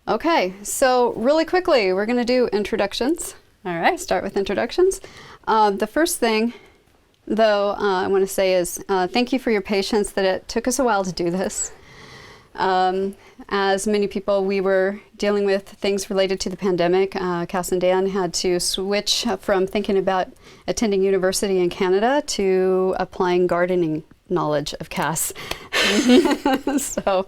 Okay, so really quickly, we're going to do introductions. All right. Start with introductions. The first thing, though, I want to say is thank you for your patience that it took us a while to do this. As many people, we were dealing with things related to the pandemic. Cass and Dan had to switch from thinking about attending university in Canada to applying gardening knowledge of Cass. So,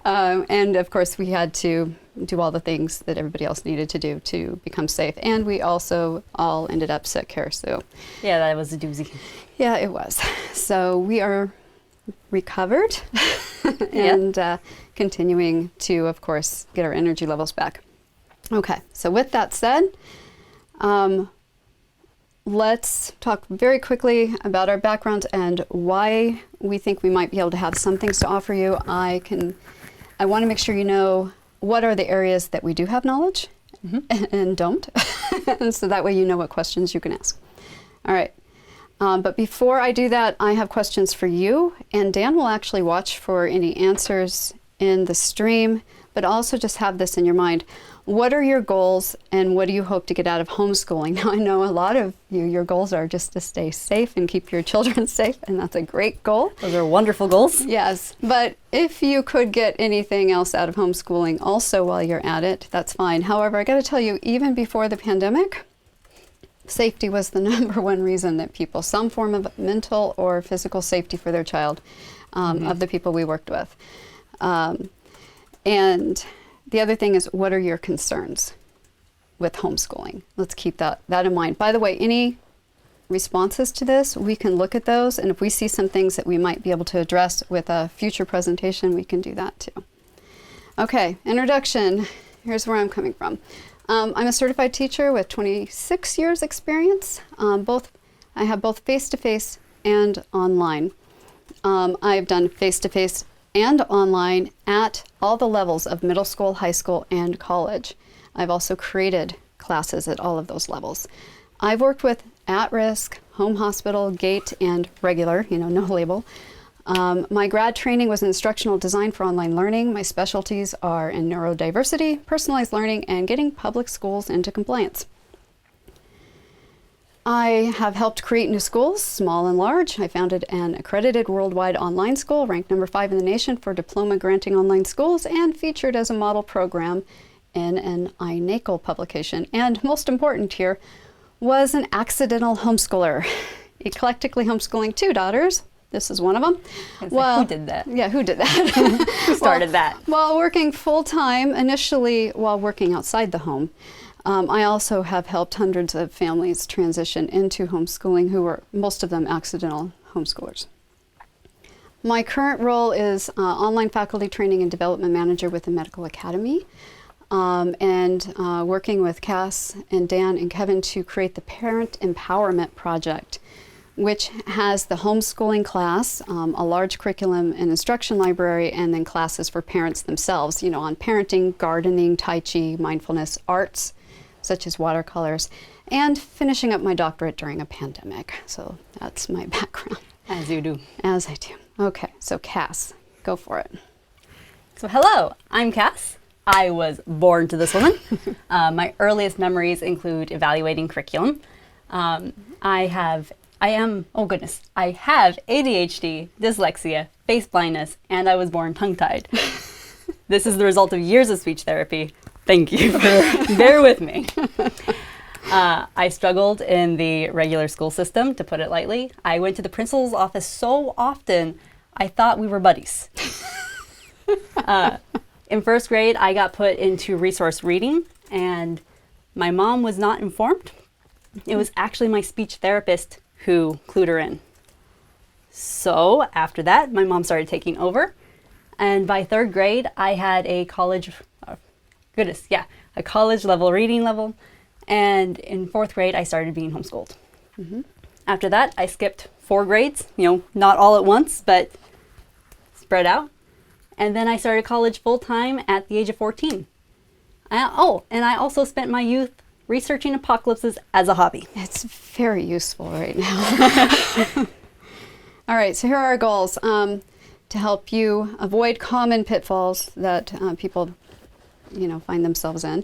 and of course, we had to do all the things that everybody else needed to do to become safe. And we also all ended up sick here. So, Yeah, that was a doozy. yeah, it was. So we are recovered and continuing to, of course, get our energy levels back. Okay, so with that said, let's talk very quickly about our backgrounds and why we think we might be able to have some things to offer you. I want to make sure you know what are the areas that we do have knowledge and don't, and so that way you know what questions you can ask. All right. But before I do that, I have questions for you, and Dan will actually watch for any answers in the stream, but also just have this in your mind. What are your goals, and what do you hope to get out of homeschooling? Now, I know a lot of you, your goals are just to stay safe and keep your children safe, and that's a great goal. Those are wonderful goals. Yes, but if you could get anything else out of homeschooling also while you're at it, that's fine. However, I got to tell you, even before the pandemic, safety was the number one reason that people, some form of mental or physical safety for their child, of the people we worked with. And the other thing is, what are your concerns with homeschooling? Let's keep that in mind. By the way, any responses to this, we can look at those, and if we see some things that we might be able to address with a future presentation, we can do that too. Okay, introduction. Here's where I'm coming from. I'm a certified teacher with 26 years experience. I have both face-to-face and online. I've done face-to-face and online at all the levels of middle school, high school, and college. I've also created classes at all of those levels. I've worked with at-risk, home hospital, gate, and regular, no label. My grad training was in instructional design for online learning. My specialties are in neurodiversity, personalized learning, and getting public schools into compliance. I have helped create new schools, small and large. I founded an accredited worldwide online school, ranked number 5 in the nation for diploma granting online schools, and featured as a model program in an iNACOL publication. And most important here, was an accidental homeschooler, eclectically homeschooling 2 daughters. This is one of them. Well, who did that? Yeah, who did that? Who started that? While working full-time, initially while working outside the home. I also have helped hundreds of families transition into homeschooling who were, most of them, accidental homeschoolers. My current role is online faculty training and development manager with the Medical Academy, and working with Cass and Dan and Kevin to create the Parent Empowerment Project, which has the homeschooling class, a large curriculum and instruction library, and then classes for parents themselves, on parenting, gardening, Tai Chi, mindfulness, arts, such as watercolors, and finishing up my doctorate during a pandemic. So that's my background. As you do. As I do. Okay, so Cass, go for it. So hello, I'm Cass. I was born to this woman. My earliest memories include evaluating curriculum. I have ADHD, dyslexia, face blindness, and I was born tongue-tied. This is the result of years of speech therapy. Thank you for bear with me. I struggled in the regular school system, to put it lightly. I went to the principal's office so often, I thought we were buddies. In first grade, I got put into resource reading, and my mom was not informed. It was actually my speech therapist who clued her in. So after that, my mom started taking over, and by third grade, I had a college level reading level, and in fourth grade, I started being homeschooled. After that, I skipped 4 grades, not all at once, but spread out. And then I started college full-time at the age of 14. And I also spent my youth researching apocalypses as a hobby. It's very useful right now. All right, so here are our goals to help you avoid common pitfalls that people find themselves in.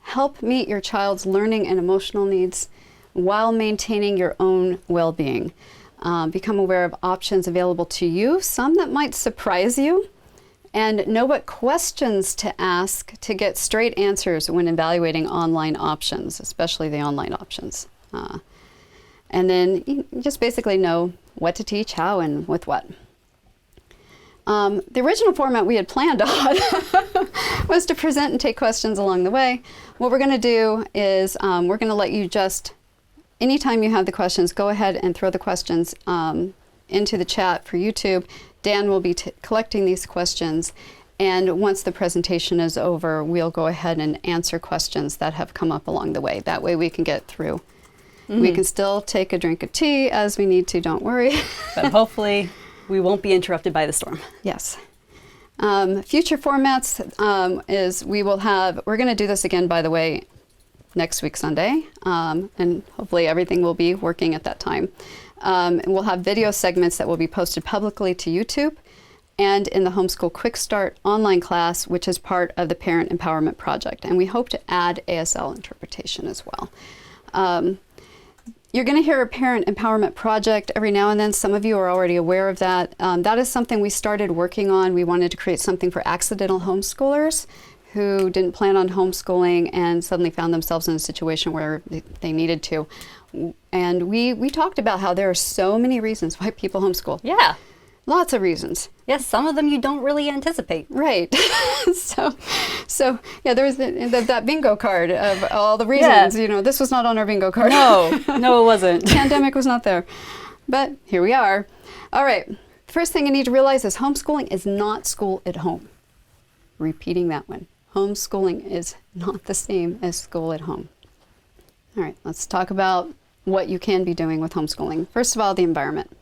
Help meet your child's learning and emotional needs while maintaining your own well-being. Become aware of options available to you, some that might surprise you, and know what questions to ask to get straight answers when evaluating online options, especially the online options. And then you just basically know what to teach, how, and with what. The original format we had planned on was to present and take questions along the way. What we're going to do is we're going to let you just, anytime you have the questions, go ahead and throw the questions into the chat for YouTube. Dan will be collecting these questions, and once the presentation is over, we'll go ahead and answer questions that have come up along the way. That way we can get through. We can still take a drink of tea as we need to, don't worry. But hopefully we won't be interrupted by the storm. Yes. Future formats is we're going to do this again, by the way, next week Sunday, and hopefully everything will be working at that time. And we'll have video segments that will be posted publicly to YouTube and in the Homeschool Quickstart online class, which is part of the Parent Empowerment Project. And we hope to add ASL interpretation as well. You're going to hear a Parent Empowerment Project every now and then. Some of you are already aware of that. That is something we started working on. We wanted to create something for accidental homeschoolers who didn't plan on homeschooling and suddenly found themselves in a situation where they needed to. And we talked about how there are so many reasons why people homeschool. Yeah. Lots of reasons. Yes, some of them you don't really anticipate. Right. so yeah, there's that bingo card of all the reasons. Yeah. This was not on our bingo card. No, it wasn't. Pandemic was not there. But here we are. All right. First thing you need to realize is homeschooling is not school at home. Repeating that one. Homeschooling is not the same as school at home. All right, let's talk about what you can be doing with homeschooling. First of all, the environment.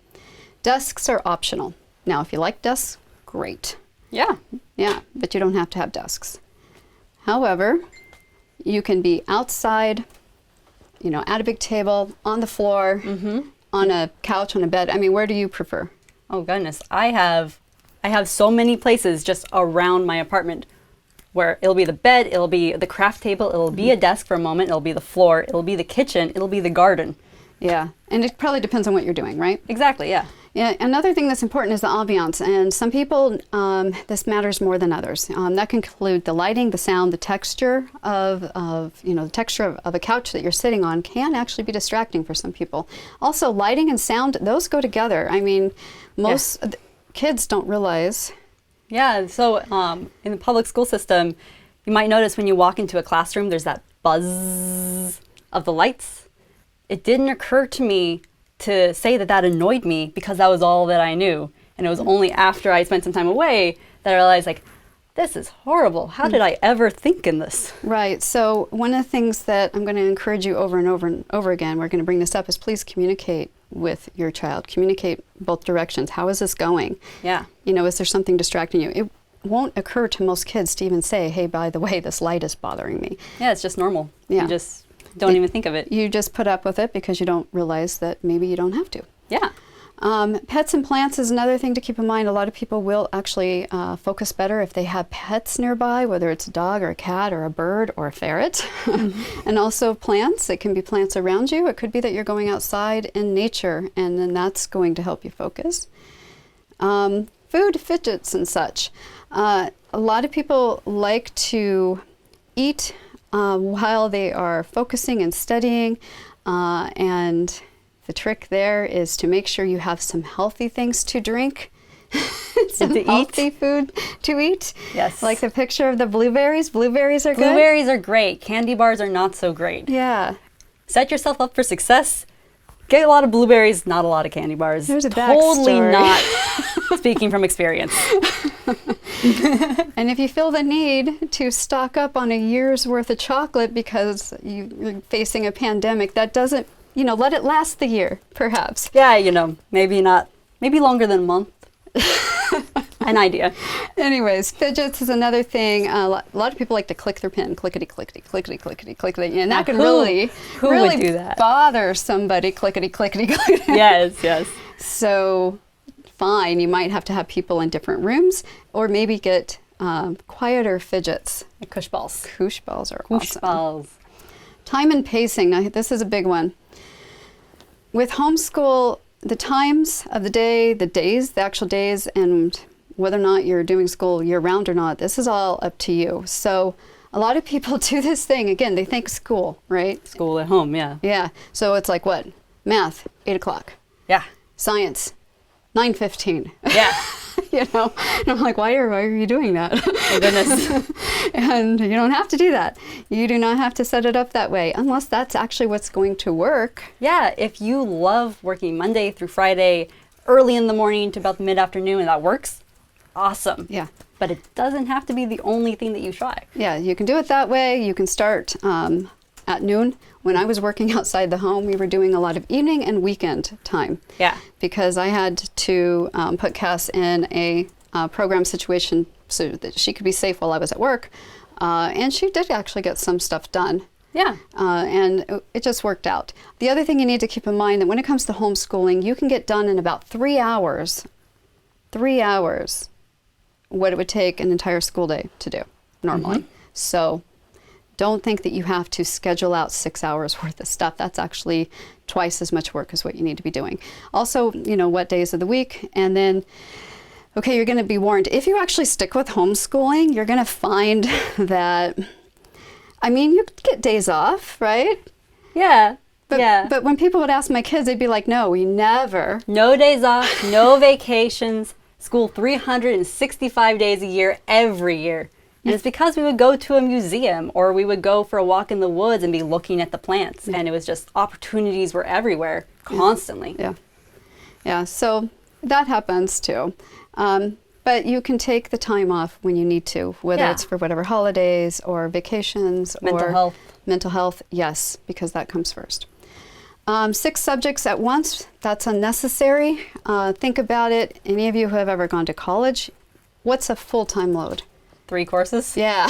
Desks are optional. Now, if you like desks, great. Yeah. Yeah, but you don't have to have desks. However, you can be outside, at a big table, on the floor, on a couch, on a bed. I mean, where do you prefer? Oh goodness, I have so many places just around my apartment where it'll be the bed, it'll be the craft table, it'll be a desk for a moment, it'll be the floor, it'll be the kitchen, it'll be the garden. Yeah, and it probably depends on what you're doing, right? Exactly, yeah. Yeah, another thing that's important is the ambiance, and some people, this matters more than others. That can include the lighting, the sound, the texture of the texture of a couch that you're sitting on can actually be distracting for some people. Also, lighting and sound, those go together. I mean, most kids don't realize. Yeah, so in the public school system, you might notice when you walk into a classroom, there's that buzz of the lights. It didn't occur to me to say that annoyed me because that was all that I knew. And it was only after I spent some time away that I realized, this is horrible. How did I ever think in this? Right. So one of the things that I'm going to encourage you over and over and over again, we're going to bring this up, is please communicate with your child. Communicate both directions. How is this going? Yeah. Is there something distracting you? It won't occur to most kids to even say, hey, by the way, this light is bothering me. Yeah, it's just normal. Yeah. You just don't even think of it. You just put up with it because you don't realize that maybe you don't have to. Yeah. Pets and plants is another thing to keep in mind. A lot of people will actually focus better if they have pets nearby, whether it's a dog or a cat or a bird or a ferret. And also plants. It can be plants around you. It could be that you're going outside in nature, and then that's going to help you focus. Food, fidgets, and such. A lot of people like to eat while they are focusing and studying, and the trick there is to make sure you have some healthy things to drink, some healthy food to eat. Yes. Like the picture of the blueberries. Blueberries are good. Blueberries are great. Candy bars are not so great. Yeah. Set yourself up for success. Get a lot of blueberries, not a lot of candy bars. There's a Totally backstory. not speaking from experience. And if you feel the need to stock up on a year's worth of chocolate because you're facing a pandemic, that doesn't, let it last the year, perhaps. Yeah, maybe not, maybe longer than a month. An idea. Anyways, fidgets is another thing. A lot of people like to click their pen, clickety, clickety, clickety, clickety, clickety, and that could really would do that? bother somebody, clickety, clickety, clickety. Yes. So, fine, you might have to have people in different rooms, or maybe get quieter fidgets. Like Kush balls. Koosh balls are Kush awesome. balls. Time and pacing. Now, this is a big one. With homeschool, the times of the day, the actual days, and whether or not you're doing school year-round or not, this is all up to you. So a lot of people do this thing. Again, they think school, right? School at home, yeah. Yeah. So it's like what? Math, 8 o'clock. Yeah. Science, 9:15. Yeah. You know, and I'm like, why are you doing that? Oh, goodness. And you don't have to do that. You do not have to set it up that way unless that's actually what's going to work. Yeah, if you love working Monday through Friday, early in the morning to about mid-afternoon, and that works, awesome. Yeah. But it doesn't have to be the only thing that you try. Yeah, you can do it that way. You can start at noon. When I was working outside the home, we were doing a lot of evening and weekend time. Yeah. Because I had to put Cass in a program situation so that she could be safe while I was at work. And she did actually get some stuff done. Yeah. And it just worked out. The other thing you need to keep in mind that when it comes to homeschooling, you can get done in about 3 hours. 3 hours, what it would take an entire school day to do normally. So don't think that you have to schedule out 6 hours worth of stuff. That's actually twice as much work as what you need to be doing. Also, you know, what days of the week, and then, okay, you're going to be warned. If you actually stick with homeschooling, you're going to find that, I mean, you get days off, right? Yeah. But, yeah. But when people would ask my kids, they'd be like, no, we never. No days off, no vacations, school 365 days a year, every year. And it's because we would go to a museum or we would go for a walk in the woods and be looking at the plants. And it was just opportunities were everywhere, constantly. Yeah. Yeah, so that happens too. But you can take the time off when you need to, whether it's for whatever holidays or vacations Mental or health. Mental health, yes, because that comes first. 6 subjects at once, that's unnecessary. Think about it. Any of you who have ever gone to college, what's a full-time load? 3 courses? Yeah.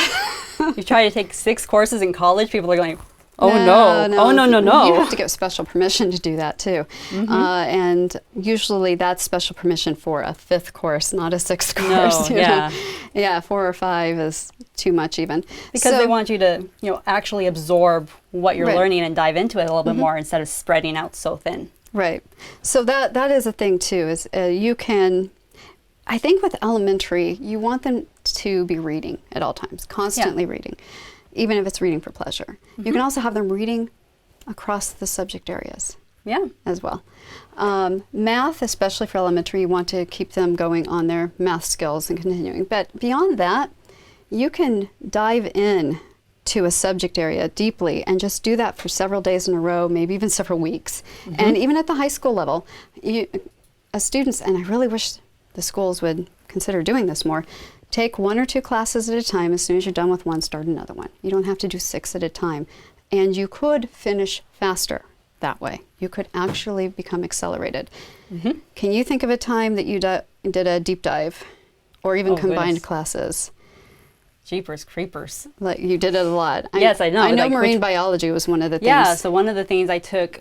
You try to take 6 courses in college, people are going, oh no. Oh no. You have to get special permission to do that too. And usually that's special permission for a 5th course, not a 6th course. No, yeah. Yeah, 4 or 5 is too much even. Because they want you to, you know, actually absorb what you're Right. learning and dive into it a little bit more instead of spreading out so thin. Right. So that is a thing too, is you can, I think with elementary, you want them to be reading at all times, constantly reading, even if it's reading for pleasure. You can also have them reading across the subject areas Yeah. as well. Math, especially for elementary, you want to keep them going on their math skills and continuing. But beyond that, you can dive in to a subject area deeply and just do that for several days in a row, maybe even several weeks. And even at the high school level, as students, and I really wish the schools would consider doing this more, take 1 or 2 classes at a time. As soon as you're done with one, start another one. You don't have to do 6 at a time. And you could finish faster that way. You could actually become accelerated. Can you think of a time that you did a deep dive or even combined classes? Jeepers creepers. Like you did it a lot. Yes, I know. I know Like, marine biology was one of the things. Yeah, so one of the things I took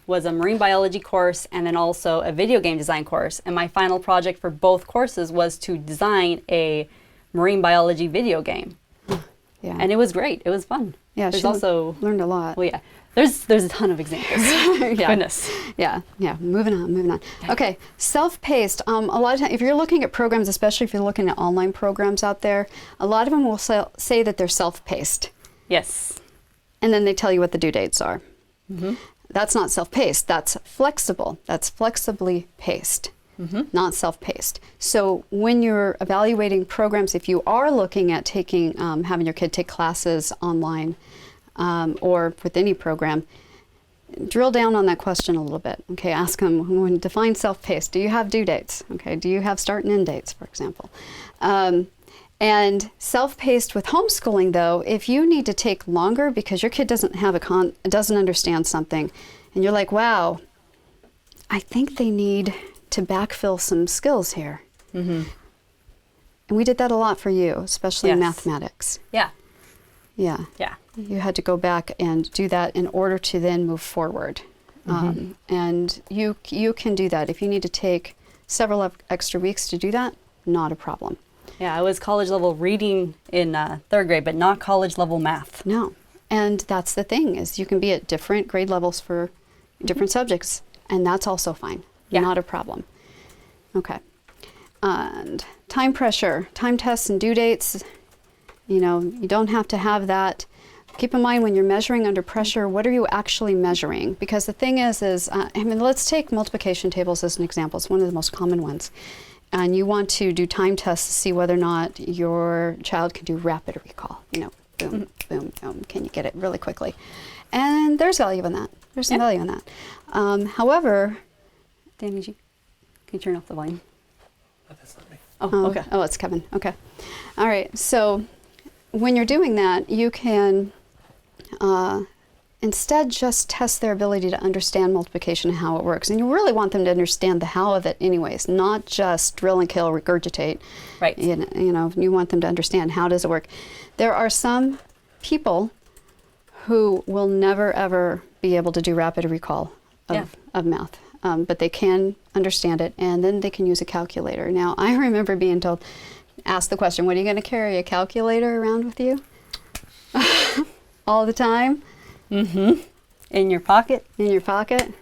was a marine biology course and then also a video game design course. And my final project for both courses was to design a marine biology video game. Yeah. And it was great. It was fun. Yeah, There's she also learned a lot. Well, yeah. There's a ton of examples. Yeah. Goodness. Yeah. Moving on. Okay, self-paced. A lot of times, if you're looking at programs, especially if you're looking at online programs out there, a lot of them will say that they're self-paced. Yes. And then they tell you what the due dates are. That's not self-paced. That's flexible. That's flexibly paced, not self-paced. So when you're evaluating programs, if you are looking at taking, having your kid take classes online, or with any program, drill down on that question a little bit. Okay, ask them, when define self-paced, do you have due dates? Okay, do you have start and end dates, for example? And self-paced with homeschooling, though, if you need to take longer because your kid doesn't have doesn't understand something, and you're like, wow, I think they need to backfill some skills here. And we did that a lot for you, especially in mathematics. Yeah. Yeah. Yeah. You had to go back and do that in order to then move forward. And you can do that. If you need to take several extra weeks to do that, not a problem. Yeah, I was college level reading in 3rd grade, but not college level math. No. And that's the thing, is you can be at different grade levels for different subjects, and that's also fine. Yeah. Not a problem. Okay. And time pressure, time tests and due dates, you know, you don't have to have that. Keep in mind when you're measuring under pressure, what are you actually measuring? Because the thing is I mean, let's take multiplication tables as an example. It's one of the most common ones. And you want to do time tests to see whether or not your child can do rapid recall. You know, boom, boom, boom. Can you get it really quickly? And there's value in that. There's some value in that. However, Danny, can you turn off the volume? That's not me. Oh, okay. Oh, it's Kevin. Okay. All right. So when you're doing that, you can instead just test their ability to understand multiplication and how it works. And you really want them to understand the how of it anyways, not just drill and kill, regurgitate. Right. You know, you want them to understand how does it work. There are some people who will never, ever be able to do rapid recall of math. But they can understand it, and then they can use a calculator. Now, I remember being told, ask the question, what are you going to carry a calculator around with you? All the time? Mm-hmm. In your pocket? In your pocket?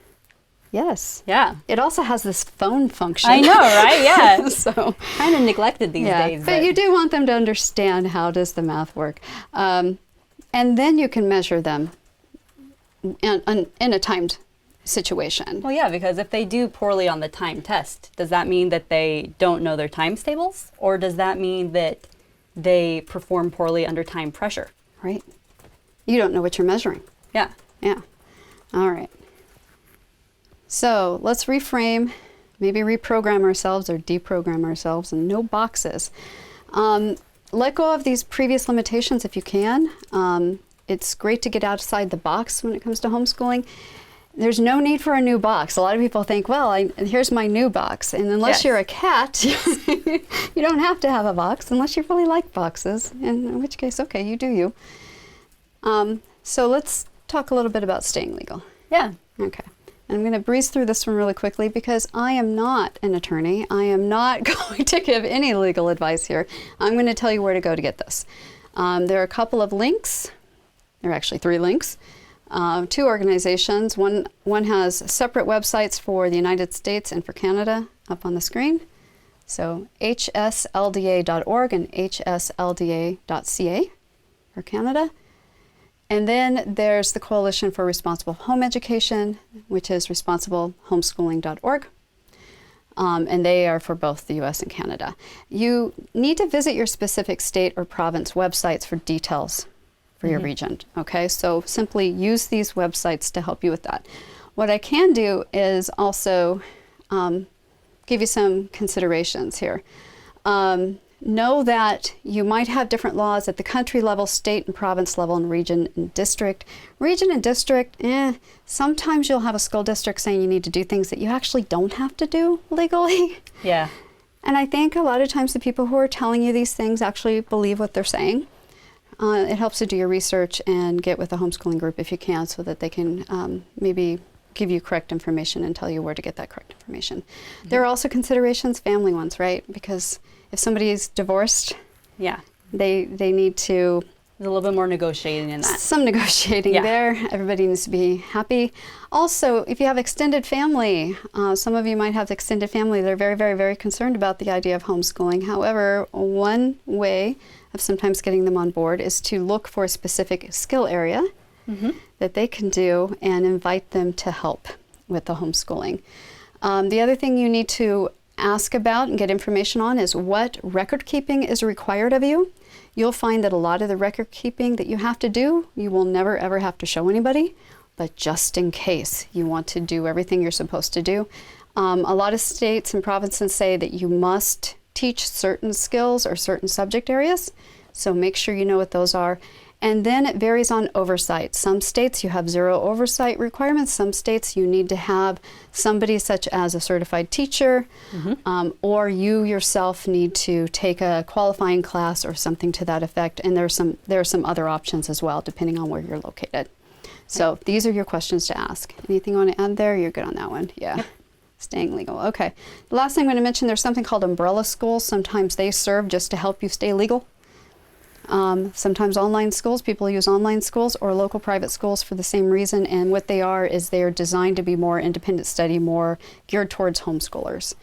Yes. Yeah. It also has this phone function. I know, right? Yeah. So kind of neglected these days. But you do want them to understand how does the math work. And then you can measure them in a timed situation. Well, yeah, because if they do poorly on the time test, does that mean that they don't know their times tables? Or does that mean that they perform poorly under time pressure? Right. You don't know what you're measuring. Yeah. Yeah. All right. So let's reframe, maybe reprogram ourselves or deprogram ourselves, and no boxes. Let go of these previous limitations if you can. It's great to get outside the box when it comes to homeschooling. There's no need for a new box. A lot of people think, well, here's my new box. And unless you're a cat, you don't have to have a box unless you really like boxes, in which case, okay, you do you. So let's talk a little bit about staying legal. Yeah. Okay. I'm going to breeze through this one really quickly because I am not an attorney. I am not going to give any legal advice here. I'm going to tell you where to go to get this. There are a couple of links. There are actually 3 links. 2 organizations. One has separate websites for the United States and for Canada up on the screen. So hslda.org and hslda.ca for Canada. And then there's the Coalition for Responsible Home Education, which is responsiblehomeschooling.org. And they are for both the US and Canada. You need to visit your specific state or province websites for details for your region. Okay, so simply use these websites to help you with that. What I can do is also give you some considerations here. Know that you might have different laws at the country level, state and province level, and region and district. Region and district, sometimes you'll have a school district saying you need to do things that you actually don't have to do legally. Yeah. And I think a lot of times the people who are telling you these things actually believe what they're saying. It helps to do your research and get with a homeschooling group if you can, so that they can maybe give you correct information and tell you where to get that correct information. There are also considerations, family ones, right? Because if somebody is divorced, Yeah. they need to... There's a little bit more negotiating in that. Some negotiating there. Everybody needs to be happy. Also, if you have extended family, some of you might have extended family that are very, very, very concerned about the idea of homeschooling. However, one way of sometimes getting them on board is to look for a specific skill area that they can do and invite them to help with the homeschooling. The other thing you need to ask about and get information on is what record keeping is required of you. You'll find that a lot of the record keeping that you have to do, you will never ever have to show anybody, but just in case you want to do everything you're supposed to do. A lot of states and provinces say that you must teach certain skills or certain subject areas, so make sure you know what those are. And then it varies on oversight. Some states you have 0 oversight requirements. Some states you need to have somebody such as a certified teacher, or you yourself need to take a qualifying class or something to that effect. And there are some other options as well, depending on where you're located. So these are your questions to ask. Anything you want to add there? You're good on that one. Yeah. Staying legal. Okay. The last thing I'm going to mention, there's something called umbrella schools. Sometimes they serve just to help you stay legal. Sometimes online schools, people use online schools or local private schools for the same reason. And what they are is they're designed to be more independent study, more geared towards homeschoolers.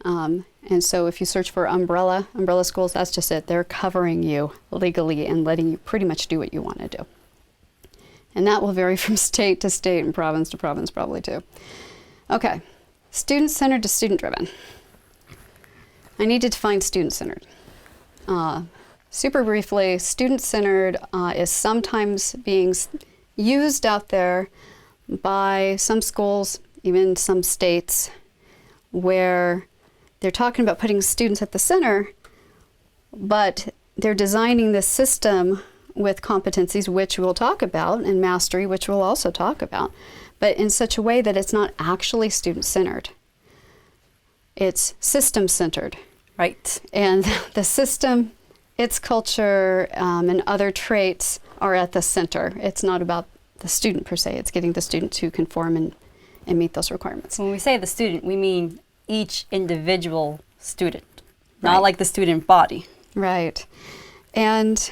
And so if you search for umbrella schools, that's just it. They're covering you legally and letting you pretty much do what you want to do. And that will vary from state to state and province to province probably too. Okay, student-centered to student-driven. I need to define student-centered. Super briefly, student-centered is sometimes being used out there by some schools, even some states, where they're talking about putting students at the center, but they're designing this system with competencies, which we'll talk about, and mastery, which we'll also talk about, but in such a way that it's not actually student-centered. It's system-centered. Right. And the system, its culture, and other traits are at the center. It's not about the student per se. It's getting the student to conform and meet those requirements. When we say the student, we mean each individual student, Right. not like the student body. Right. And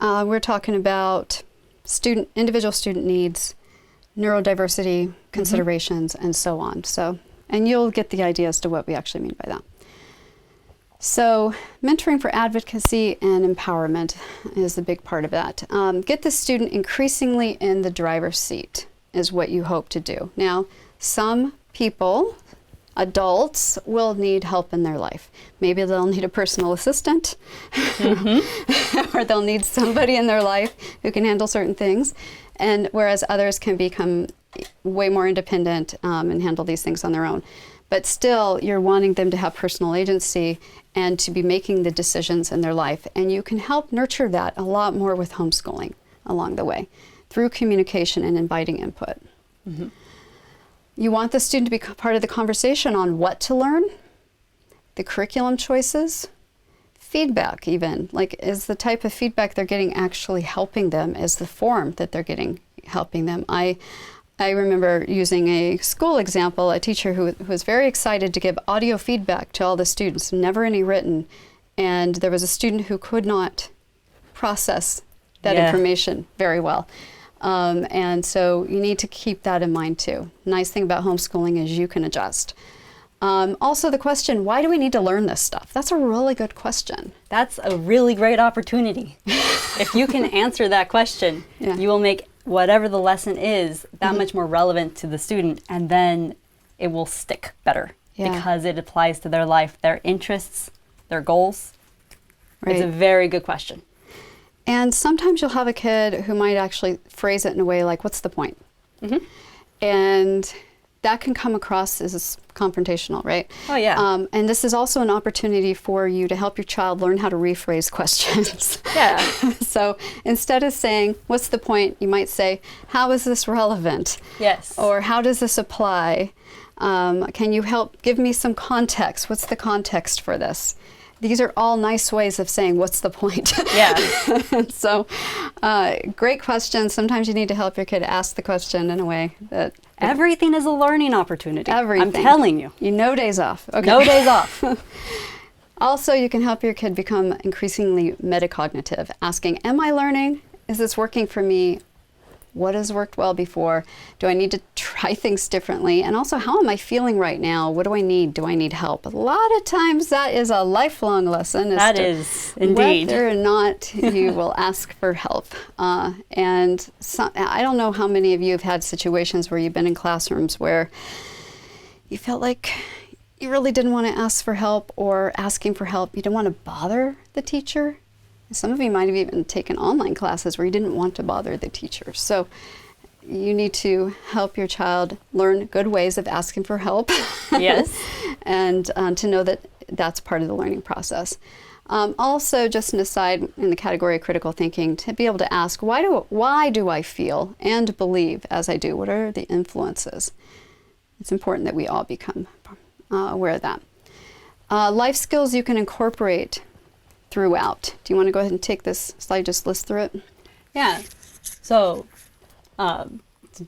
we're talking about individual student needs, neurodiversity considerations, and so on. So, and you'll get the idea as to what we actually mean by that. So, mentoring for advocacy and empowerment is a big part of that. Get the student increasingly in the driver's seat is what you hope to do. Now, some people, adults, will need help in their life. Maybe they'll need a personal assistant, or they'll need somebody in their life who can handle certain things. And whereas others can become way more independent and handle these things on their own. But still, you're wanting them to have personal agency and to be making the decisions in their life. And you can help nurture that a lot more with homeschooling along the way through communication and inviting input. Mm-hmm. You want the student to be part of the conversation on what to learn, the curriculum choices, feedback even. Like, is the type of feedback they're getting actually helping them? Is the form that they're getting helping them? I remember using a school example, a teacher who was very excited to give audio feedback to all the students, never any written. And there was a student who could not process that information very well. And so you need to keep that in mind too. Nice thing about homeschooling is you can adjust. Also the question, why do we need to learn this stuff? That's a really good question. That's a really great opportunity. If you can answer that question, you will make whatever the lesson is that much more relevant to the student, and then it will stick better because it applies to their life, their interests, their goals. Right. It's a very good question. And sometimes you'll have a kid who might actually phrase it in a way like, what's the point? Mm-hmm. And that can come across as confrontational, right? Oh, yeah. And this is also an opportunity for you to help your child learn how to rephrase questions. Yeah. So instead of saying, what's the point? You might say, how is this relevant? Yes. Or how does this apply? Can you help give me some context? What's the context for this? These are all nice ways of saying, what's the point? Yeah. So, great questions. Sometimes you need to help your kid ask the question in a way that... Everything is a learning opportunity. Everything. I'm telling you. No days off. Okay. No days off. Also, you can help your kid become increasingly metacognitive, asking, am I learning? Is this working for me? What has worked well before? Do I need to try things differently? And also, how am I feeling right now? What do I need? Do I need help? A lot of times that is a lifelong lesson. That is, indeed. Whether or not you will ask for help. And I don't know how many of you have had situations where you've been in classrooms where you felt like you really didn't want to ask for help, or asking for help, you didn't want to bother the teacher. Some of you might have even taken online classes where you didn't want to bother the teacher. So you need to help your child learn good ways of asking for help. Yes. And to know that that's part of the learning process. Also, just an aside in the category of critical thinking, to be able to ask, why do I feel and believe as I do? What are the influences? It's important that we all become aware of that. Life skills you can incorporate throughout. Do you want to go ahead and take this slide, just list through it? Yeah. So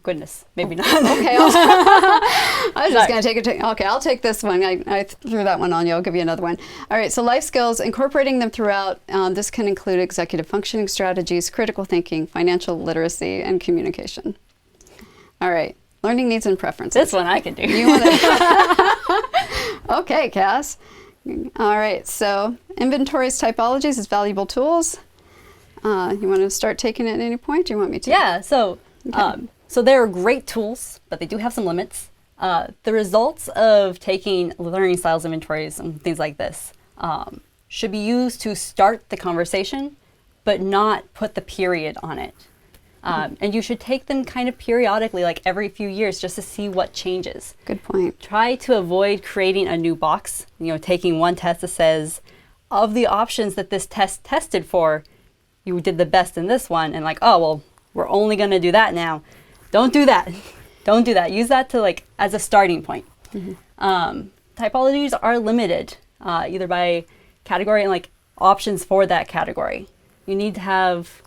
Goodness, maybe not. Okay, I was just going to take it. Okay, I'll take this one. I threw that one on you. I'll give you another one. All right, so life skills, incorporating them throughout. This can include executive functioning strategies, critical thinking, financial literacy, and communication. All right, learning needs and preferences. This one I can do. You want to? Okay, Cass. All right, so inventories, typologies as valuable tools. You want to start taking it at any point? Do you want me to? Yeah, so so they're great tools, but they do have some limits. The results of taking learning styles inventories and things like this should be used to start the conversation, but not put the period on it. And you should take them kind of periodically, like every few years, just to see what changes. Good point. Try to avoid creating a new box, taking one test that says, of the options that this test tested for, you did the best in this one, and like, oh, well, we're only going to do that now. Don't do that. Don't do that. Use that to as a starting point. Typologies are limited, either by category and options for that category. You need to have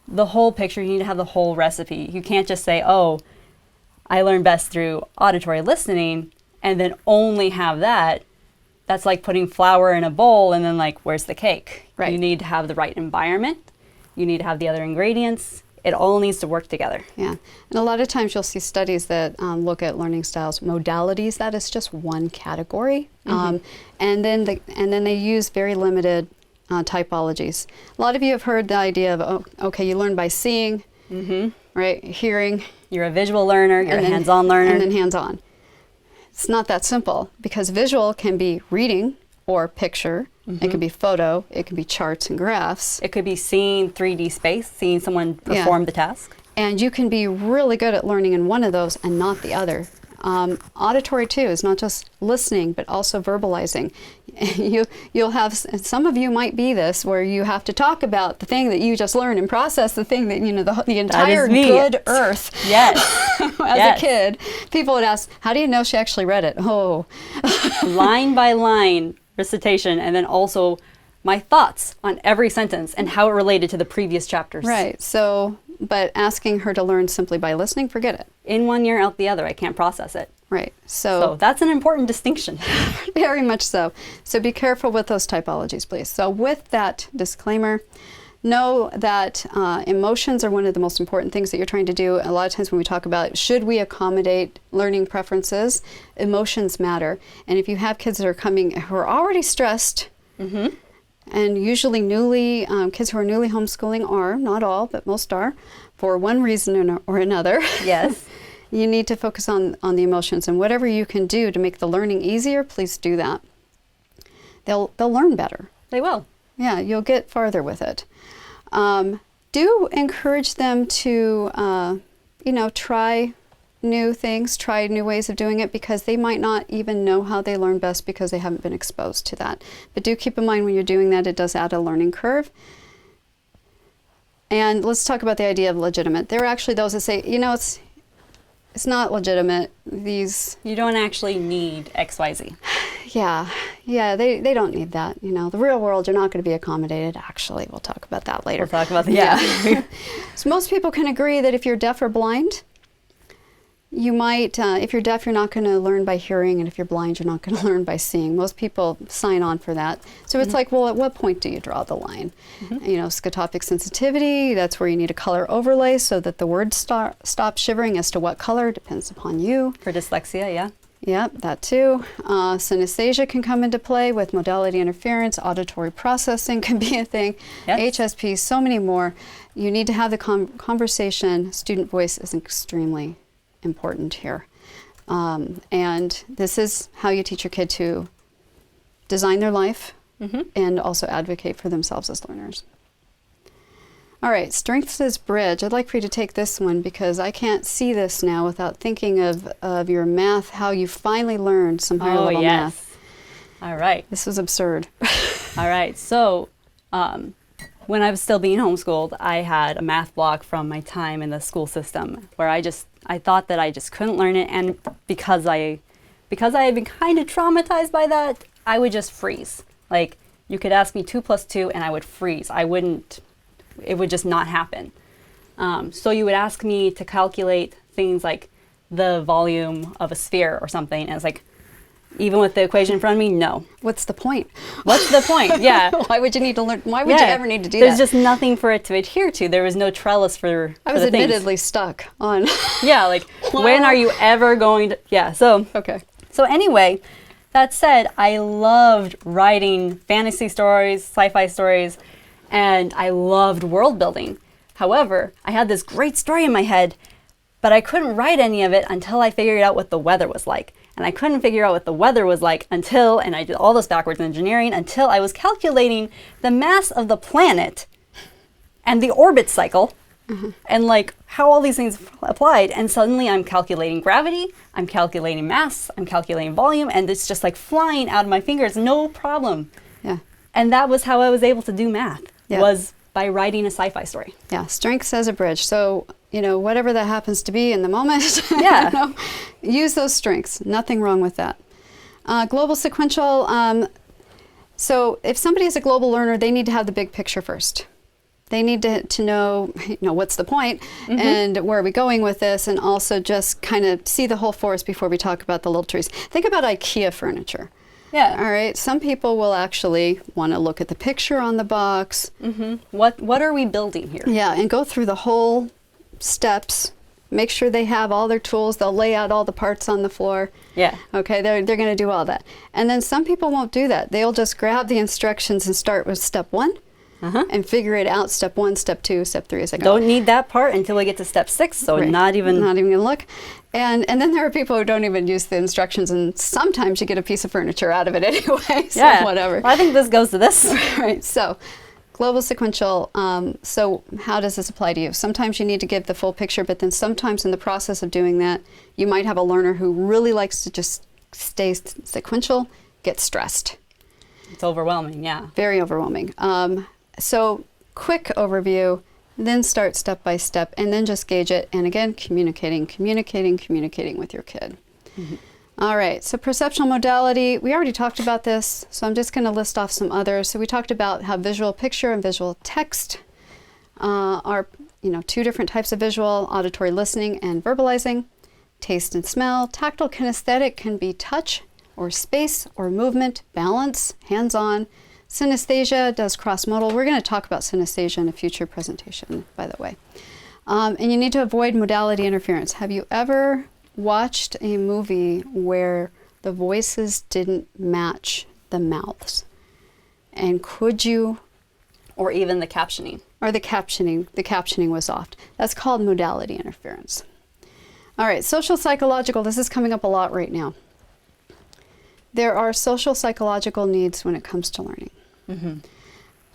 the whole picture. You need to have the whole recipe. You can't just say, oh, I learn best through auditory listening, and then only have that. That's like putting flour in a bowl and then where's the cake? Right. You need to have the right environment. You need to have the other ingredients. It all needs to work together. Yeah, and a lot of times you'll see studies that look at learning styles modalities. That is just one category, and then they use very limited typologies. A lot of you have heard the idea of okay, you learn by seeing, right, hearing. You're a visual learner. You're a hands-on learner, and then hands-on. It's not that simple because visual can be reading or picture. It could be photo, it could be charts and graphs. It could be seeing 3D space, seeing someone perform the task. And you can be really good at learning in one of those and not the other. Auditory too is not just listening, but also verbalizing. You'll have, some of you might be this, where you have to talk about the thing that you just learned and process the thing that, the entire good earth. Yes. As a kid, people would ask, how do you know she actually read it? Oh. Line by line recitation, and then also my thoughts on every sentence and how it related to the previous chapters. Right. So, but asking her to learn simply by listening, forget it. In one ear, out the other. I can't process it. Right. So that's an important distinction. Very much so. So be careful with those typologies, please. So with that disclaimer, know that emotions are one of the most important things that you're trying to do. A lot of times when we talk about should we accommodate learning preferences, emotions matter. And if you have kids that are coming who are already stressed, and usually kids who are newly homeschooling are, not all, but most are, for one reason or another. Yes. You need to focus on the emotions, and whatever you can do to make the learning easier, please do that. They'll learn better. They will. Yeah, you'll get farther with it. Do encourage them to, try new things, try new ways of doing it, because they might not even know how they learn best because they haven't been exposed to that. But do keep in mind when you're doing that, it does add a learning curve. And let's talk about the idea of legitimate. There are actually those that say, it's not legitimate. You don't actually need XYZ. Yeah, they don't need that. The real world, you're not going to be accommodated. Actually, we'll talk about that later. We'll talk about that. So most people can agree that if you're deaf or blind, you might, if you're deaf, you're not going to learn by hearing, and if you're blind, you're not going to learn by seeing. Most people sign on for that. So it's well, at what point do you draw the line? Scotopic sensitivity, that's where you need a color overlay so that the words stop shivering as to what color, depends upon you. For dyslexia, yeah. Yep, that too. Synesthesia can come into play with modality interference. Auditory processing can be a thing. Yes. HSP, so many more. You need to have the conversation. Student voice is extremely important here. And this is how you teach your kid to design their life and also advocate for themselves as learners. All right, strengths as bridge. I'd like for you to take this one because I can't see this now without thinking of your math, how you finally learned some higher level math. All right. This was absurd. All right, so when I was still being homeschooled, I had a math block from my time in the school system where I thought that I just couldn't learn it, and because I had been kind of traumatized by that, I would just freeze. You could ask me 2 + 2 and I would freeze. It would just not happen. So you would ask me to calculate things like the volume of a sphere or something. And it's like, even with the equation in front of me, no. What's the point? What's the point? Yeah. Why would you need to learn? Why would you ever need to do There's that? just nothing for it to adhere to. There was no trellis for I was the things. admittedly stuck on. Yeah, like when are you ever going to? Yeah. So Okay. So anyway, that said, I loved writing fantasy stories, sci-fi stories, and I loved world building. However, I had this great story in my head, but I couldn't write any of it until I figured out what the weather was like. And I couldn't figure out what the weather was like until, and I did all this backwards engineering, until I was calculating the mass of the planet and the orbit cycle and like how all these things applied. And suddenly I'm calculating gravity, I'm calculating mass, I'm calculating volume, and it's just like flying out of my fingers, no problem. Yeah. And that was how I was able to do math, Yeah. was by writing a sci-fi story. Yeah. Strengths as a bridge. So, whatever that happens to be in the moment, Yeah. use those strengths. Nothing wrong with that. Global sequential. So if somebody is a global learner, they need to have the big picture first. They need to know, what's the point and where are we going with this, and also just kind of see the whole forest before we talk about the little trees. Think about IKEA furniture. Yeah. All right. Some people will actually want to look at the picture on the box. What are we building here? Yeah, and go through the whole steps. Make sure they have all their tools. They'll lay out all the parts on the floor. Yeah. Okay, they're going to do all that. And then some people won't do that. They'll just grab the instructions and start with step 1 and figure it out, step 1, step 2, step 3 as I go. Don't need that part until we get to step 6, so Right. not even going to look. And then there are people who don't even use the instructions, and sometimes you get a piece of furniture out of it anyway, so whatever. Well, I think this goes to this. Right, so global sequential, so how does this apply to you? Sometimes you need to give the full picture, but then sometimes in the process of doing that, you might have a learner who really likes to just stay sequential, get stressed. It's overwhelming, yeah. Very overwhelming. So quick overview, then start step by step, and then just gauge it. And again, communicating with your kid. All right, so perceptual modality, we already talked about this, so I'm just going to list off some others. So we talked about how visual picture and visual text are, two different types of visual: auditory listening and verbalizing. Taste and smell. Tactile kinesthetic can be touch or space or movement, balance, hands-on. Synesthesia does cross-modal. We're going to talk about synesthesia in a future presentation, by the way. And you need to avoid modality interference. Have you ever watched a movie where the voices didn't match the mouths? And could you? Or even the captioning. Or the captioning was off. That's called modality interference. All right, social psychological, this is coming up a lot right now. There are social psychological needs when it comes to learning.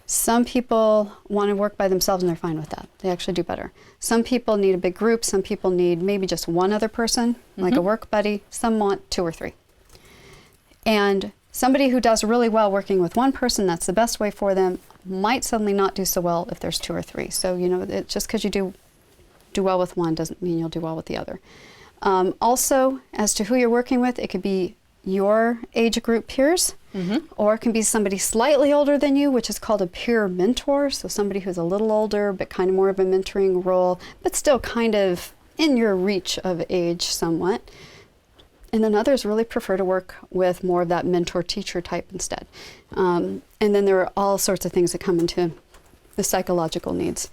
Some people want to work by themselves and they're fine with that. They actually do better. Some people need a big group. Some people need maybe just one other person, like a work buddy. Some want 2 or 3. And somebody who does really well working with one person, that's the best way for them, might suddenly not do so well if there's 2 or 3. So, just because you do well with one doesn't mean you'll do well with the other. Also, as to who you're working with, it could be your age group peers, or it can be somebody slightly older than you, which is called a peer mentor. So somebody who's a little older, but kind of more of a mentoring role, but still kind of in your reach of age somewhat. And then others really prefer to work with more of that mentor-teacher type instead. And then there are all sorts of things that come into the psychological needs.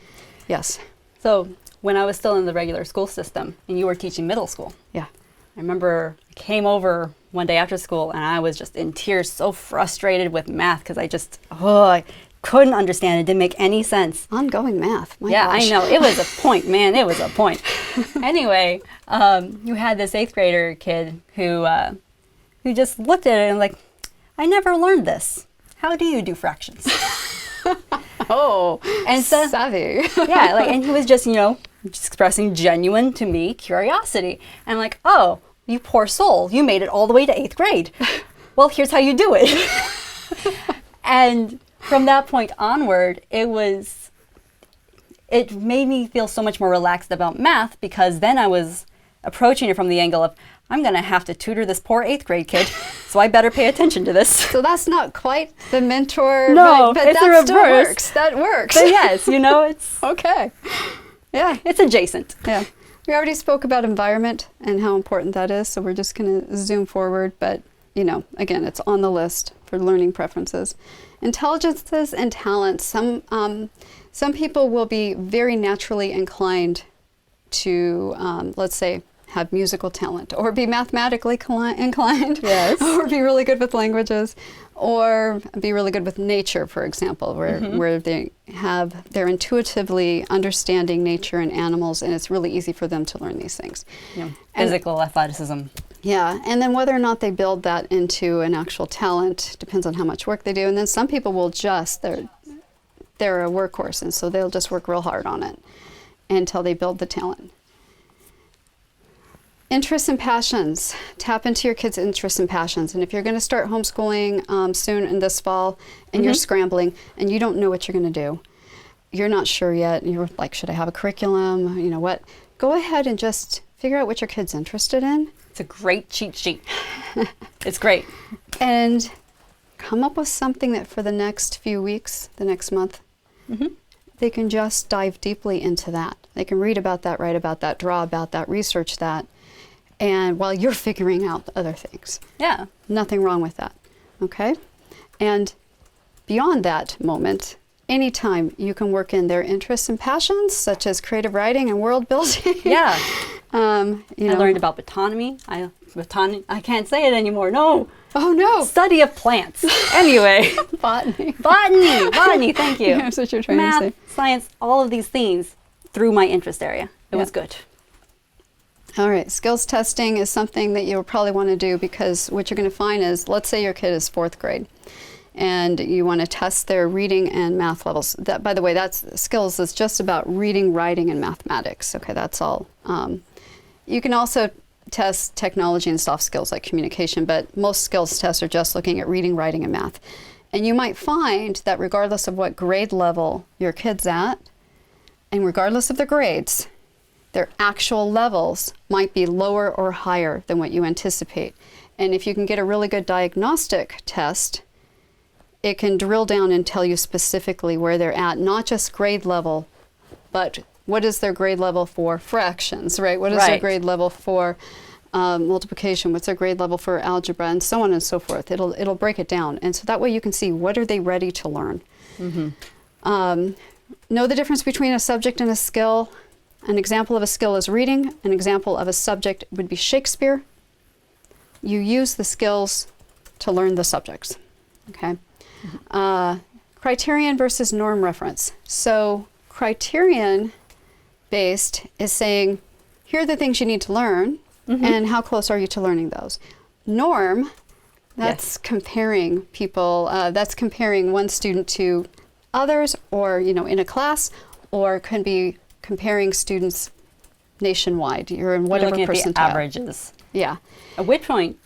Yes. So when I was still in the regular school system and you were teaching middle school, Yeah. I remember I came over one day after school and I was just in tears, so frustrated with math because I couldn't understand it. Didn't make any sense. Ongoing math. My Yeah, gosh. I know. It was a point, man. It was a point. Anyway, you had this 8th grader kid who just looked at it and like, I never learned this. How do you do fractions? Oh, And so, savvy. yeah, and he was just, just expressing genuine, to me, curiosity. And like, oh, you poor soul, you made it all the way to 8th grade. Well, here's how you do it. And from that point onward, it made me feel so much more relaxed about math, because then I was approaching it from the angle of, I'm going to have to tutor this poor 8th grade kid, so I better pay attention to this. So that's not quite the mentor. No, but it's that the still reverse. works. That works. But yes, it's... Okay. Yeah. It's adjacent. Yeah. We already spoke about environment and how important that is, so we're just going to zoom forward. But, again, it's on the list for learning preferences. Intelligences and talents. Some people will be very naturally inclined to, let's say, have musical talent, or be mathematically inclined, Yes. or be really good with languages, or be really good with nature, for example, where they're intuitively understanding nature and animals, and it's really easy for them to learn these things. Yeah. Physical athleticism. Yeah, and then whether or not they build that into an actual talent depends on how much work they do. And then some people will they're a workhorse, and so they'll just work real hard on it until they build the talent. Interests and passions. Tap into your kids' interests and passions. And if you're going to start homeschooling soon in this fall, and you're scrambling, and you don't know what you're going to do, you're not sure yet, and you're like, should I have a curriculum? You know what? Go ahead and just figure out what your kid's interested in. It's a great cheat sheet. It's great. And come up with something that for the next few weeks, the next month, they can just dive deeply into that. They can read about that, write about that, draw about that, research that. And while you're figuring out other things. Yeah. Nothing wrong with that. Okay? And beyond that moment, anytime you can work in their interests and passions, such as creative writing and world building. Yeah. I learned about botany. I can't say it anymore. No. Oh, no. Study of plants. Anyway. Botany. Botany. Thank you. That's what you're trying Math, to say. science, all of these things through my interest area. It was good. All right, skills testing is something that you'll probably want to do, because what you're going to find is, let's say your kid is 4th grade and you want to test their reading and math levels. That, by the way, that's skills is just about reading, writing, and mathematics. Okay, that's all. You can also test technology and soft skills like communication, but most skills tests are just looking at reading, writing, and math. And you might find that regardless of what grade level your kid's at, and regardless of their grades, their actual levels might be lower or higher than what you anticipate. And if you can get a really good diagnostic test, it can drill down and tell you specifically where they're at, not just grade level, but what is their grade level for fractions, right? What is their grade level for multiplication? What's their grade level for algebra? And so on and so forth. It'll break it down. And so that way you can see, what are they ready to learn? Know the difference between a subject and a skill. An example of a skill is reading. An example of a subject would be Shakespeare. You use the skills to learn the subjects, okay? Criterion versus norm reference. So criterion-based is saying, here are the things you need to learn, and how close are you to learning those? Norm, that's comparing people, that's comparing one student to others, or, in a class, or can be comparing students nationwide. You're in whatever You're looking percentile. at the averages. Yeah. At which point,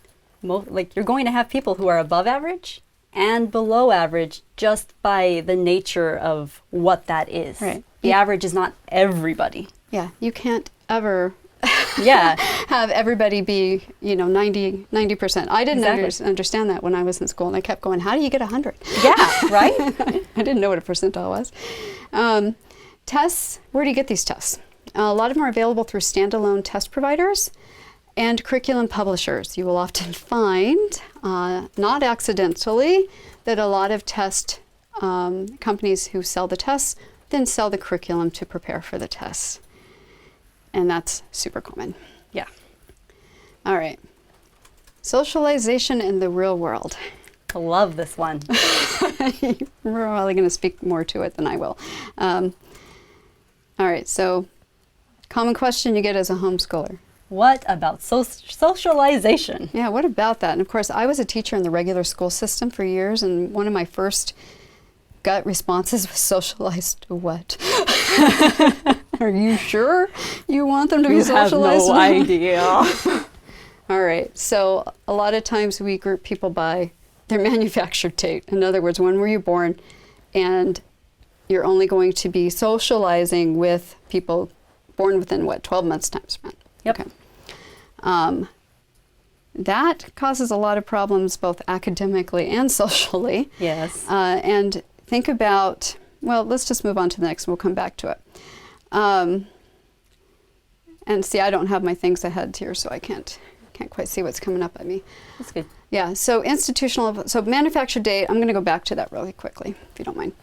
you're going to have people who are above average and below average just by the nature of what that is. Right. The average is not everybody. Yeah. You can't ever Yeah. have everybody be, 90%. I didn't Exactly. understand that when I was in school, and I kept going, how do you get 100? Yeah, right? I didn't know what a percentile was. Tests, where do you get these tests? A lot of them are available through standalone test providers and curriculum publishers. You will often find, not accidentally, that a lot of test companies who sell the tests then sell the curriculum to prepare for the tests. And that's super common. Yeah. All right. Socialization in the real world. I love this one. We're probably going to speak more to it than I will. All right, so common question you get as a homeschooler. What about socialization? Yeah, what about that? And of course, I was a teacher in the regular school system for years, and one of my first gut responses was, socialized to what? Are you sure you want them to be socialized? You have no idea. All right, so a lot of times we group people by their manufactured date. In other words, when were you born? And you're only going to be socializing with people born within, 12 months time span? Yep. Okay. That causes a lot of problems both academically and socially. Yes. And think about, let's just move on to the next and we'll come back to it. And see, I don't have my things ahead here, so I can't quite see what's coming up at me. That's good. Yeah, so so manufacture date, I'm going to go back to that really quickly, if you don't mind.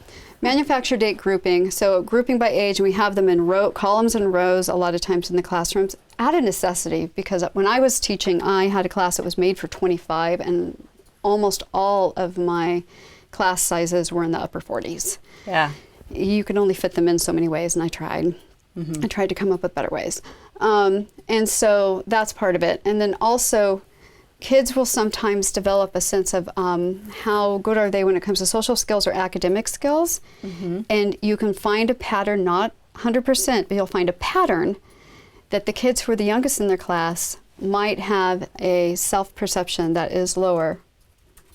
Manufacture date grouping, so grouping by age, and we have them in columns and rows a lot of times in the classrooms, out of necessity, because when I was teaching, I had a class that was made for 25, and almost all of my class sizes were in the upper 40s. Yeah. You could only fit them in so many ways, and I tried. I tried to come up with better ways. And so that's part of it. And then also, kids will sometimes develop a sense of how good are they when it comes to social skills or academic skills. And you can find a pattern, not 100%, but you'll find a pattern that the kids who are the youngest in their class might have a self-perception that is lower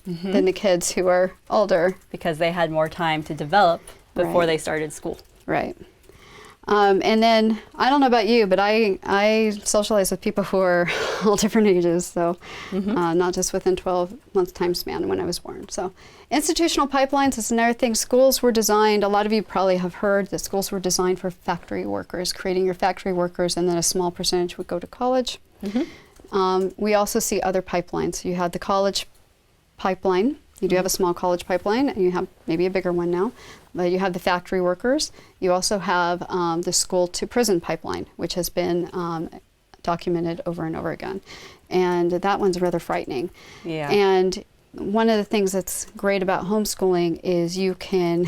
than the kids who are older. Because they had more time to develop before they started school. Right. And then, I don't know about you, but I socialize with people who are all different ages, so not just within 12-month time span when I was born. So institutional pipelines is another thing. Schools were designed, a lot of you probably have heard that schools were designed for factory workers, creating your factory workers, and then a small percentage would go to college. We also see other pipelines. You had the college pipeline. You do have a small college pipeline, and you have maybe a bigger one now. But you have the factory workers. You also have the school to prison pipeline, which has been documented over and over again. And that one's rather frightening. Yeah. And one of the things that's great about homeschooling is you can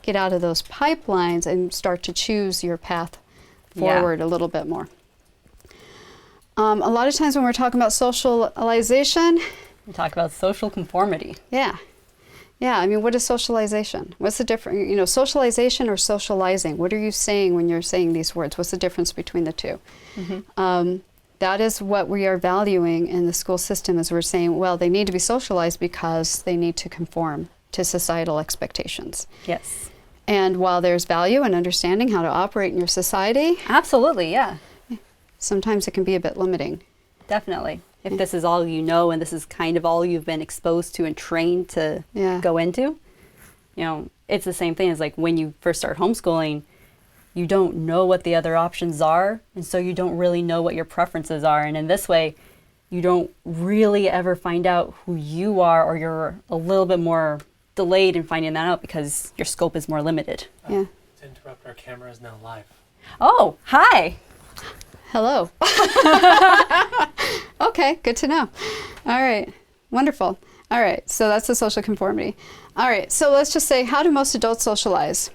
get out of those pipelines and start to choose your path forward a little bit more. A lot of times when we're talking about socialization, We talk about social conformity. Yeah, I mean, what is socialization? What's the difference, socialization or socializing? What are you saying when you're saying these words? What's the difference between the two? That is what we are valuing in the school system, is we're saying, well, they need to be socialized because they need to conform to societal expectations. Yes. And while there's value in understanding how to operate in your society, Absolutely, yeah. sometimes it can be a bit limiting. Definitely. If this is all you know and this is kind of all you've been exposed to and trained to go into, it's the same thing as like when you first start homeschooling, you don't know what the other options are, and so you don't really know what your preferences are. And in this way, you don't really ever find out who you are, or you're a little bit more delayed in finding that out because your scope is more limited. Yeah. To interrupt, our camera is now live. Oh, hi. Hello. Okay, good to know. All right, wonderful. All right, so that's the social conformity. All right, so let's just say, how do most adults socialize?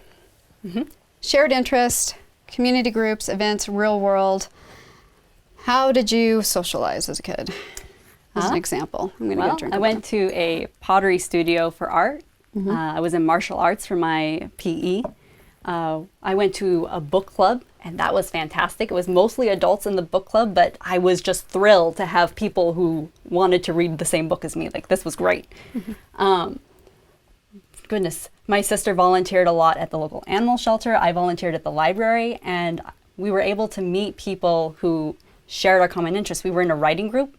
Shared interest, community groups, events, real world. How did you socialize as a kid? As an example. I'm gonna go drink I went to a pottery studio for art. I was in martial arts for my PE. I went to a book club, and that was fantastic. It was mostly adults in the book club, but I was just thrilled to have people who wanted to read the same book as me. Like, this was great. Goodness, my sister volunteered a lot at the local animal shelter. I volunteered at the library, and we were able to meet people who shared our common interests. We were in a writing group,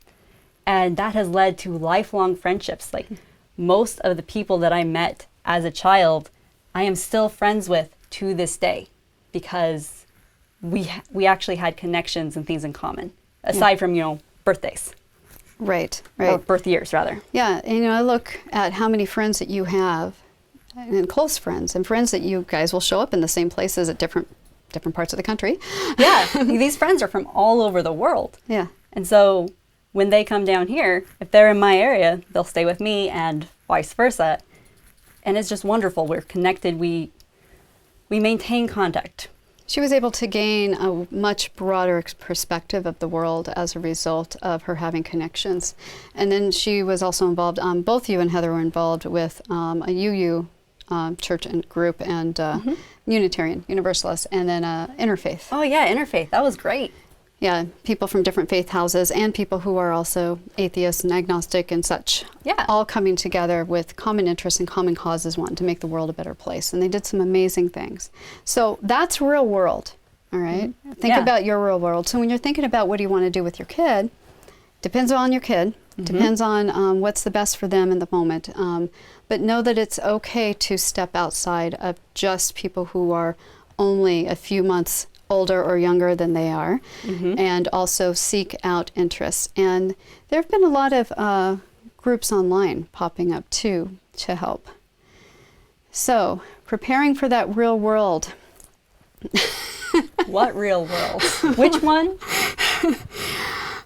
and that has led to lifelong friendships. Like, most of the people that I met as a child, I am still friends with to this day, because we actually had connections and things in common, aside from, birthdays. Right. Or birth years, rather. Yeah, and I look at how many friends that you have, and close friends, and friends that you guys will show up in the same places at different parts of the country. Yeah, these friends are from all over the world. Yeah. And so when they come down here, if they're in my area, they'll stay with me, and vice versa. And it's just wonderful. We're connected. We maintain contact. She was able to gain a much broader perspective of the world as a result of her having connections. And then she was also involved, both you and Heather were involved with a UU church and group, and Unitarian, Universalist, and then Interfaith. Oh yeah, Interfaith. That was great. Yeah, people from different faith houses and people who are also atheists and agnostic and such. Yeah. All coming together with common interests and common causes, wanting to make the world a better place. And they did some amazing things. So that's real world, all right? Think about your real world. So when you're thinking about what do you want to do with your kid, depends on your kid, depends on what's the best for them in the moment. But know that it's okay to step outside of just people who are only a few months older or younger than they are, and also seek out interests. And there have been a lot of groups online popping up too to help. So, preparing for that real world. What real world? Which one?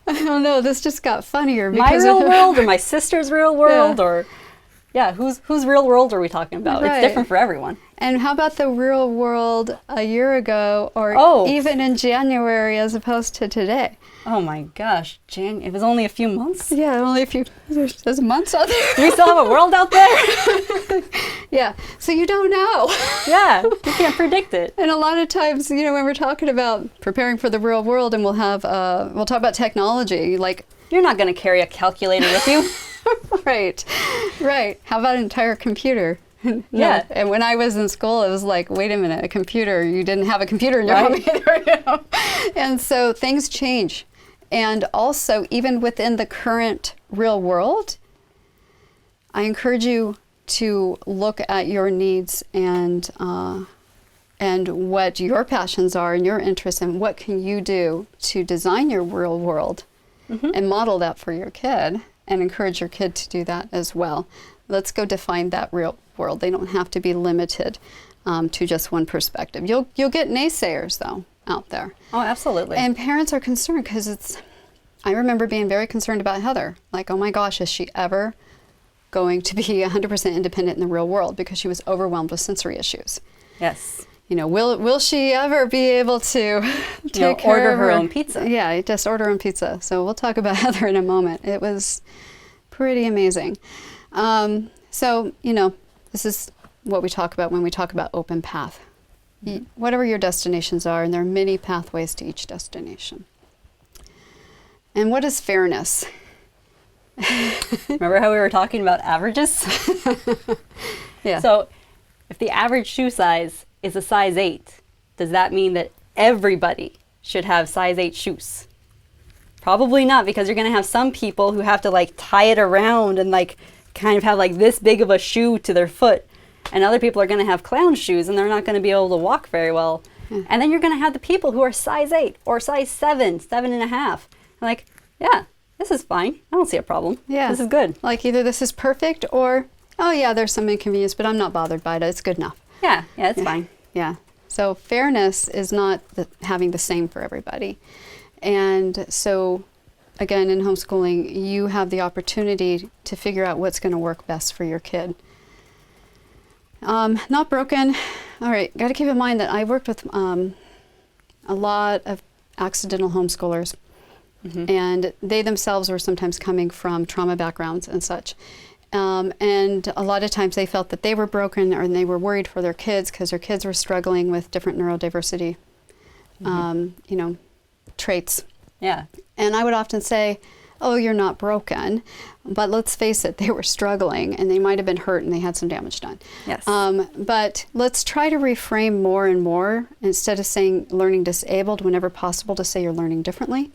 I don't know, this just got funnier. My Because real world or my sister's real world? Or, yeah, whose real world are we talking about? Right. It's different for everyone. And how about the real world a year ago, or even in January as opposed to today? Oh my gosh, it was only a few months? Yeah, only a few, there's months out there. Do we still have a world out there? Yeah, so you don't know. Yeah, you can't predict it. And a lot of times, you know, when we're talking about preparing for the real world, and we'll talk about technology, like. You're not going to carry a calculator with you. Right. How about an entire computer? No. Yeah. And when I was in school, it was like, wait a minute, a computer. You didn't have a computer in your home either, you know? And so things change. And also, even within the current real world, I encourage you to look at your needs and what your passions are and your interests, and what can you do to design your real world and model that for your kid, and encourage your kid to do that as well. Let's go define that real world. They don't have to be limited to just one perspective. You'll get naysayers though out there. Oh, absolutely. And parents are concerned because I remember being very concerned about Heather. Like, oh my gosh, is she ever going to be 100% independent in the real world, because she was overwhelmed with sensory issues. Yes. You know, will she ever be able to take care order of her own pizza? Yeah, just order her own pizza. So we'll talk about Heather in a moment. It was pretty amazing. So, you know, this is what we talk about when we talk about open path. Whatever your destinations are, and there are many pathways to each destination. And what is fairness? Remember how we were talking about averages? Yeah. So if the average shoe size is a size 8, does that mean that everybody should have size 8 shoes? Probably not, because you're going to have some people who have to like tie it around and like kind of have like this big of a shoe to their foot. And other people are going to have clown shoes and they're not going to be able to walk very well. And then you're going to have the people who are size 8 or size 7, 7.5. Like, yeah, this is fine. I don't see a problem. Yeah. This is good. Like, either this is perfect, or, oh yeah, there's some inconvenience, but I'm not bothered by it. It's good enough. Yeah, it's fine. Yeah. So fairness is not having the same for everybody. And so, again, in homeschooling, you have the opportunity to figure out what's going to work best for your kid. Not broken. All right, got to keep in mind that I worked with a lot of accidental homeschoolers, and they themselves were sometimes coming from trauma backgrounds and such. And a lot of times they felt that they were broken, or they were worried for their kids because their kids were struggling with different neurodiversity, you know, traits. Yeah. And I would often say, oh, you're not broken, but let's face it, they were struggling and they might have been hurt and they had some damage done. Yes. But let's try to reframe more and more, instead of saying learning disabled, whenever possible, to say you're learning differently.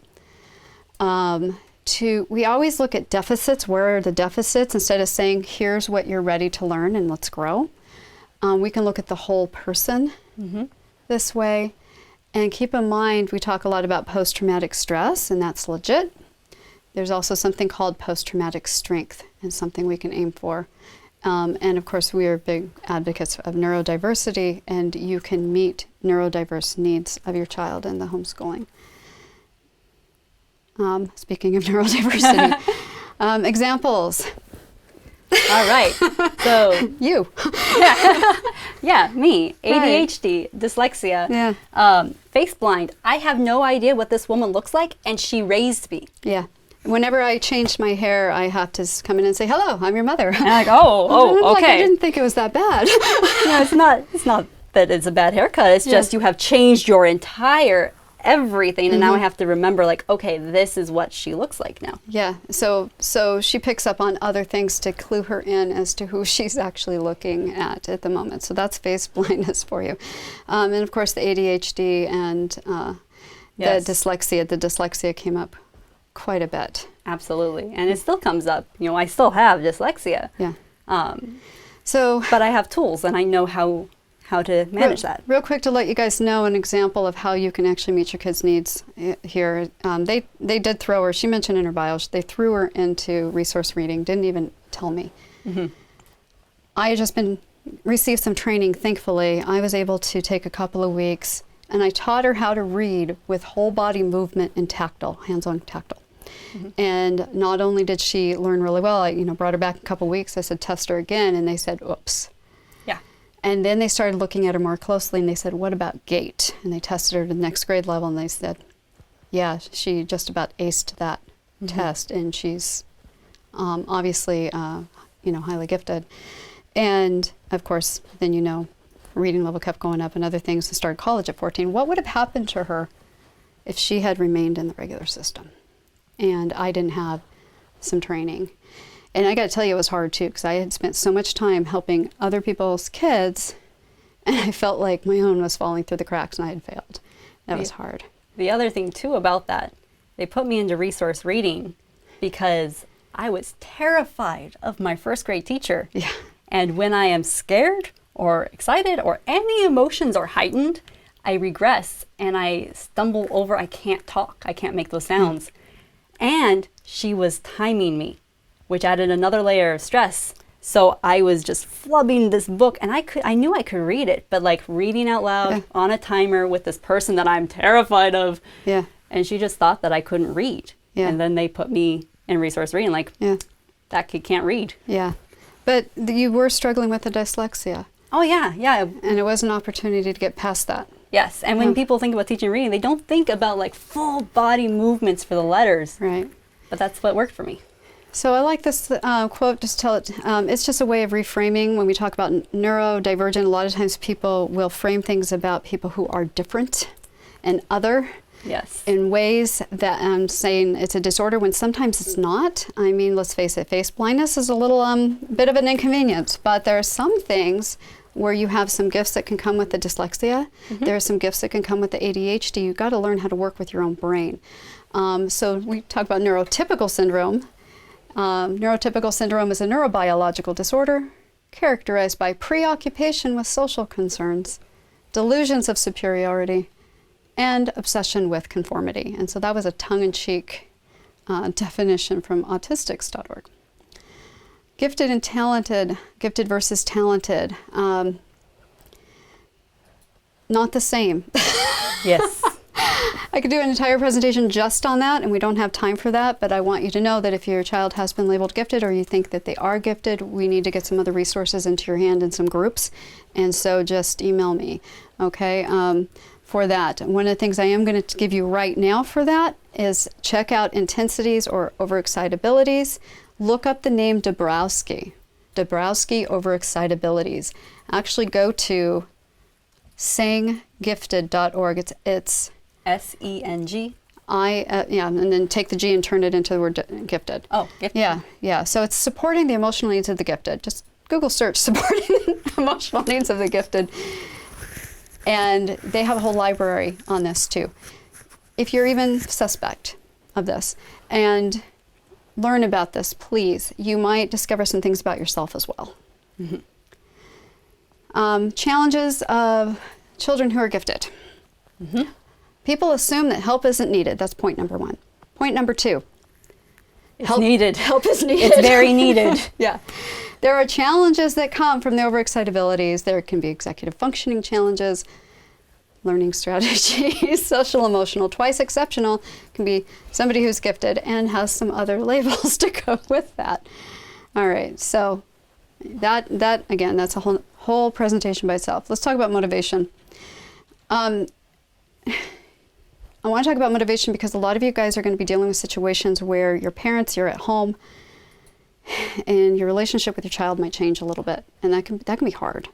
We always look at deficits. Where are the deficits? Instead of saying, here's what you're ready to learn and let's grow. We can look at the whole person this way. And keep in mind, we talk a lot about post-traumatic stress, and that's legit. There's also something called post-traumatic strength, and something we can aim for. And of course, we are big advocates of neurodiversity, and you can meet neurodiverse needs of your child in the homeschooling. Speaking of neurodiversity, examples. All right. So You. yeah, me, Right. ADHD, dyslexia, Yeah. face blind. I have no idea what this woman looks like, and she raised me. Yeah. Whenever I changed my hair, I have to come in and say, hello, I'm your mother. And I'm like, oh, Like, I okay. didn't think it was that bad. No, it's not that it's a bad haircut. It's just you have changed your entire everything, and now I have to remember, like, okay, this is what she looks like now. Yeah, so she picks up on other things to clue her in as to who she's actually looking at the moment. So that's face blindness for you. And of course the ADHD and Yes. the dyslexia. The dyslexia came up quite a bit. Absolutely, and it still comes up. You know, I still have dyslexia. Yeah. Um, So but I have tools, and I know how how to manage that. Real quick to let you guys know an example of how you can actually meet your kids' needs here. They did throw her, she mentioned in her bio, they threw her into resource reading, didn't even tell me. I had just received some training, thankfully. I was able to take a couple of weeks, and I taught her how to read with whole body movement and tactile, hands-on tactile. And not only did she learn really well, I brought her back a couple of weeks, I said, test her again, and they said, oops. And then they started looking at her more closely, and they said, what about gait? And they tested her to the next grade level, and they said, yeah, she just about aced that test, and she's obviously, highly gifted. And, of course, then, reading level kept going up and other things, and started college at 14. What would have happened to her if she had remained in the regular system and I didn't have some training? And I got to tell you, it was hard too, because I had spent so much time helping other people's kids, and I felt like my own was falling through the cracks and I had failed. That was hard. The other thing too about that, they put me into resource reading because I was terrified of my first grade teacher. Yeah. And when I am scared or excited or any emotions are heightened, I regress and I stumble over. I can't talk. I can't make those sounds. And she was timing me, which added another layer of stress. So I was just flubbing this book, and I knew I could read it, but like reading out loud on a timer with this person that I'm terrified of. Yeah. And she just thought that I couldn't read. Yeah. And then they put me in resource reading, like, that kid can't read. Yeah. But you were struggling with the dyslexia. Oh, yeah, yeah. And it was an opportunity to get past that. Yes, and when people think about teaching reading, they don't think about like full body movements for the letters. Right. But that's what worked for me. So I like this quote, just tell it, it's just a way of reframing. When we talk about neurodivergent, a lot of times people will frame things about people who are different and other. Yes. In ways that I'm saying it's a disorder when sometimes it's not. I mean, let's face it, face blindness is a little bit of an inconvenience, but there are some things where you have some gifts that can come with the dyslexia. There are some gifts that can come with the ADHD. You've got to learn how to work with your own brain. So we talk about neurotypical syndrome. Neurotypical syndrome is a neurobiological disorder characterized by preoccupation with social concerns, delusions of superiority, and obsession with conformity. And so that was a tongue-in-cheek definition from autistics.org. Gifted and talented, gifted versus talented, not the same. Yes. I could do an entire presentation just on that, and we don't have time for that, but I want you to know that if your child has been labeled gifted or you think that they are gifted, we need to get some other resources into your hand in some groups, and so just email me, okay, for that. One of the things I am going to give you right now for that is check out intensities or overexcitabilities. Look up the name Dabrowski overexcitabilities. Actually go to sanggifted.org. It's SENG? and then take the G and turn it into the word gifted. Oh, gifted. Yeah. So it's supporting the emotional needs of the gifted. Just Google search supporting the emotional needs of the gifted. And they have a whole library on this too. If you're even suspect of this and learn about this, please, you might discover some things about yourself as well. Challenges of children who are gifted. People assume that help isn't needed. That's point number one. Point number two. It's needed. Help is needed. It's very needed. Yeah. There are challenges that come from the overexcitabilities. There can be executive functioning challenges, learning strategies, social emotional. Twice exceptional can be somebody who's gifted and has some other labels to go with that. All right. So that again, that's a whole presentation by itself. Let's talk about motivation. I want to talk about motivation because a lot of you guys are going to be dealing with situations where your parents, you're at home, and your relationship with your child might change a little bit, and that can be hard.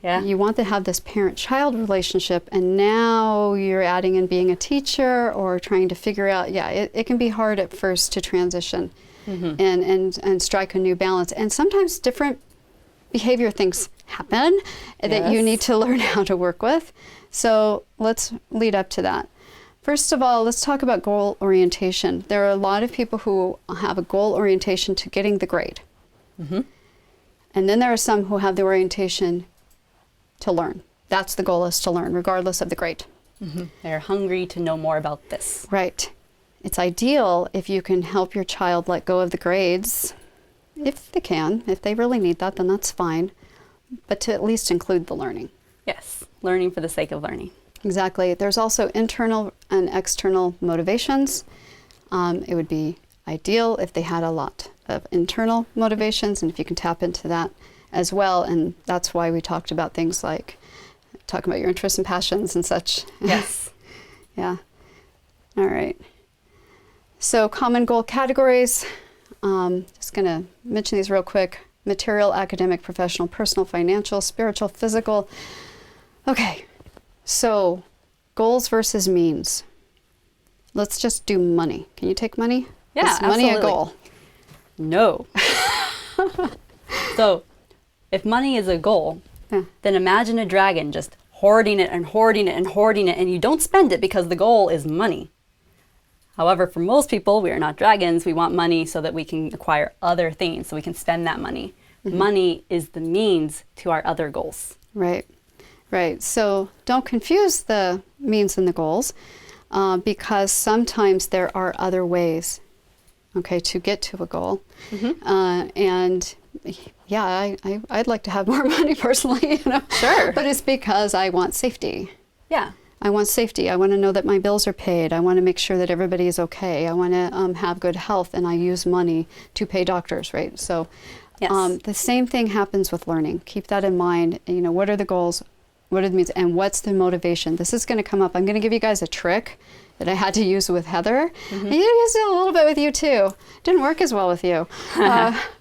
Yeah. You want to have this parent-child relationship, and now you're adding in being a teacher or trying to figure out. It can be hard at first to transition and strike a new balance, and sometimes different behavior things happen that you need to learn how to work with. So let's lead up to that. First of all, let's talk about goal orientation. There are a lot of people who have a goal orientation to getting the grade. And then there are some who have the orientation to learn. That's the goal, is to learn, regardless of the grade. They're hungry to know more about this. Right. It's ideal if you can help your child let go of the grades, if they can. If they really need that, then that's fine. But to at least include the learning. Yes, learning for the sake of learning. Exactly. There's also internal and external motivations. It would be ideal if they had a lot of internal motivations, and if you can tap into that as well. And that's why we talked about things like talking about your interests and passions and such. Yes. Yeah. All right. So common goal categories. Just going to mention these real quick. Material, academic, professional, personal, financial, spiritual, physical. Okay. So goals versus means. Let's just do money. Can you take money? Yeah, Is money absolutely. a goal? No. So if money is a goal, Yeah. then imagine a dragon just hoarding it and hoarding it and hoarding it, and you don't spend it because the goal is money. However, for most people, we are not dragons. We want money so that we can acquire other things, so we can spend that money. Money is the means to our other goals. Right. Right. So don't confuse the means and the goals, because sometimes there are other ways, okay, to get to a goal. And yeah, I'd like to have more money personally, you know. Sure. But it's because I want safety. Yeah. I want safety. I want to know that my bills are paid. I want to make sure that everybody is okay. I want to have good health, and I use money to pay doctors, right? So Yes. the same thing happens with learning. Keep that in mind. You know, what are the goals? What are the means? And what's the motivation? This is going to come up. I'm going to give you guys a trick that I had to use with Heather. And you used it a little bit with you too. Didn't work as well with you.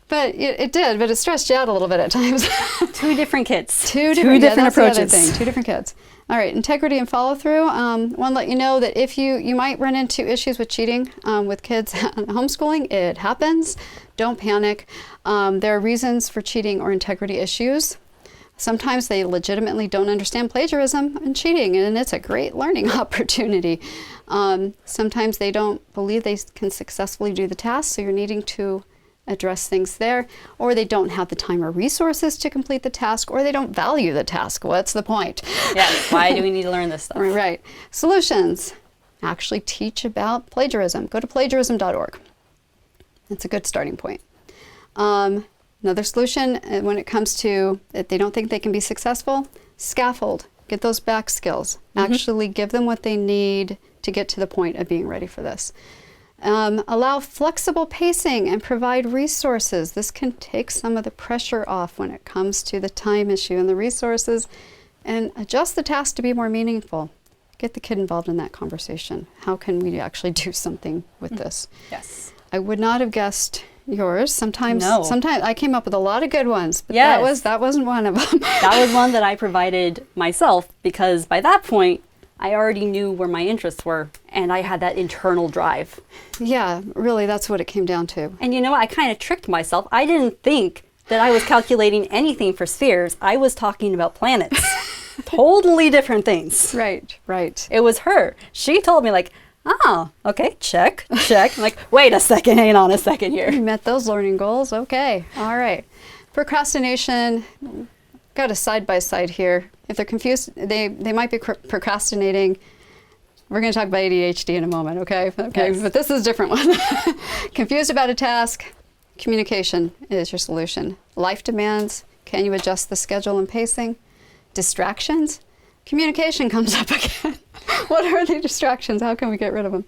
But it did, but it stressed you out a little bit at times. Two different kids. Two different different that's the other approaches. thing, two different kids. All right, integrity and follow through. Want to let you know that if you might run into issues with cheating with kids homeschooling, it happens. Don't panic. There are reasons for cheating or integrity issues. Sometimes they legitimately don't understand plagiarism and cheating, and it's a great learning opportunity. Sometimes they don't believe they can successfully do the task, so you're needing to address things there, or they don't have the time or resources to complete the task, or they don't value the task. What's the point? Yes. Why do we need to learn this stuff? Right. Solutions. Actually teach about plagiarism. Go to plagiarism.org. That's a good starting point. Another solution when it comes to if they don't think they can be successful, scaffold. Get those back skills. Actually give them what they need to get to the point of being ready for this. Allow flexible pacing and provide resources. This can take some of the pressure off when it comes to the time issue and the resources, and adjust the task to be more meaningful. Get the kid involved in that conversation. How can we actually do something with this? Yes. I would not have guessed yours. Sometimes No. I came up with a lot of good ones, but Yes. that wasn't one of them. That was one that I provided myself, because by that point, I already knew where my interests were, and I had that internal drive. Yeah, really, that's what it came down to. And you know what? I kind of tricked myself. I didn't think that I was calculating anything for spheres. I was talking about planets. Totally different things. Right, right. It was her. She told me, like, oh, okay, check. I'm like, wait a second, hang on a second here. You met those learning goals. Okay. All right. Procrastination. Got a side by side here. If they're confused, they might be procrastinating. We're going to talk about ADHD in a moment, okay? Okay, Yes. but this is a different one. Confused about a task. Communication is your solution. Life demands. Can you adjust the schedule and pacing? Distractions. Communication comes up again. What are the distractions? How can we get rid of them?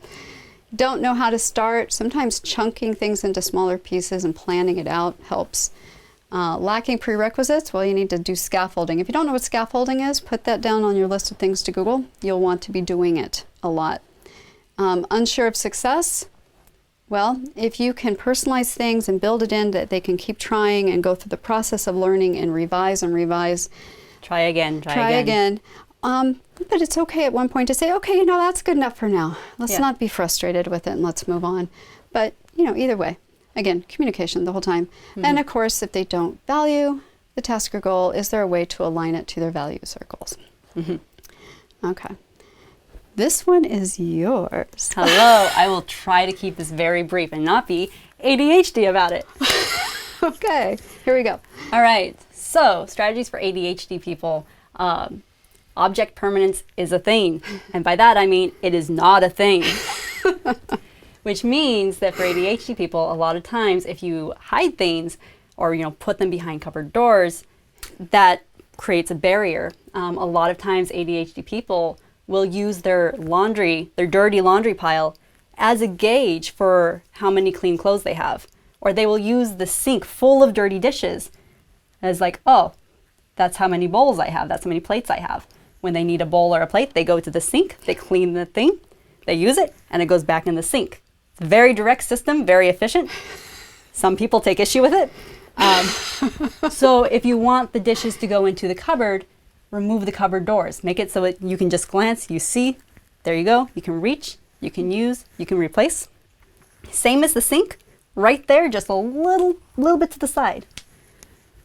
Don't know how to start. Sometimes chunking things into smaller pieces and planning it out helps. Lacking prerequisites, well, you need to do scaffolding. If you don't know what scaffolding is, put that down on your list of things to Google. You'll want to be doing it a lot. Unsure of success, well, if you can personalize things and build it in that they can keep trying and go through the process of learning and revise, Try again. try again. But it's okay at one point to say, okay, you know, that's good enough for now. Let's Yeah. not be frustrated with it and let's move on. But, you know, either way, again, communication the whole time. And of course, if they don't value the task or goal, is there a way to align it to their values or goals? Okay. This one is yours. Hello. I will try to keep this very brief and not be ADHD about it. Okay, here we go. All right. So, strategies for ADHD people. Object permanence is a thing. And by that, I mean it is not a thing. Which means that for ADHD people, a lot of times if you hide things or, put them behind covered doors, that creates a barrier. A lot of times ADHD people will use their dirty laundry pile as a gauge for how many clean clothes they have. Or they will use the sink full of dirty dishes as like, oh, that's how many bowls I have. That's how many plates I have. When they need a bowl or a plate, they go to the sink, they clean the thing, they use it, and it goes back in the sink. It's a very direct system, very efficient. Some people take issue with it. So if you want the dishes to go into the cupboard, remove the cupboard doors. Make it so that you can just glance, you see, there you go. You can reach, you can use, you can replace. Same as the sink, right there, just a little bit to the side.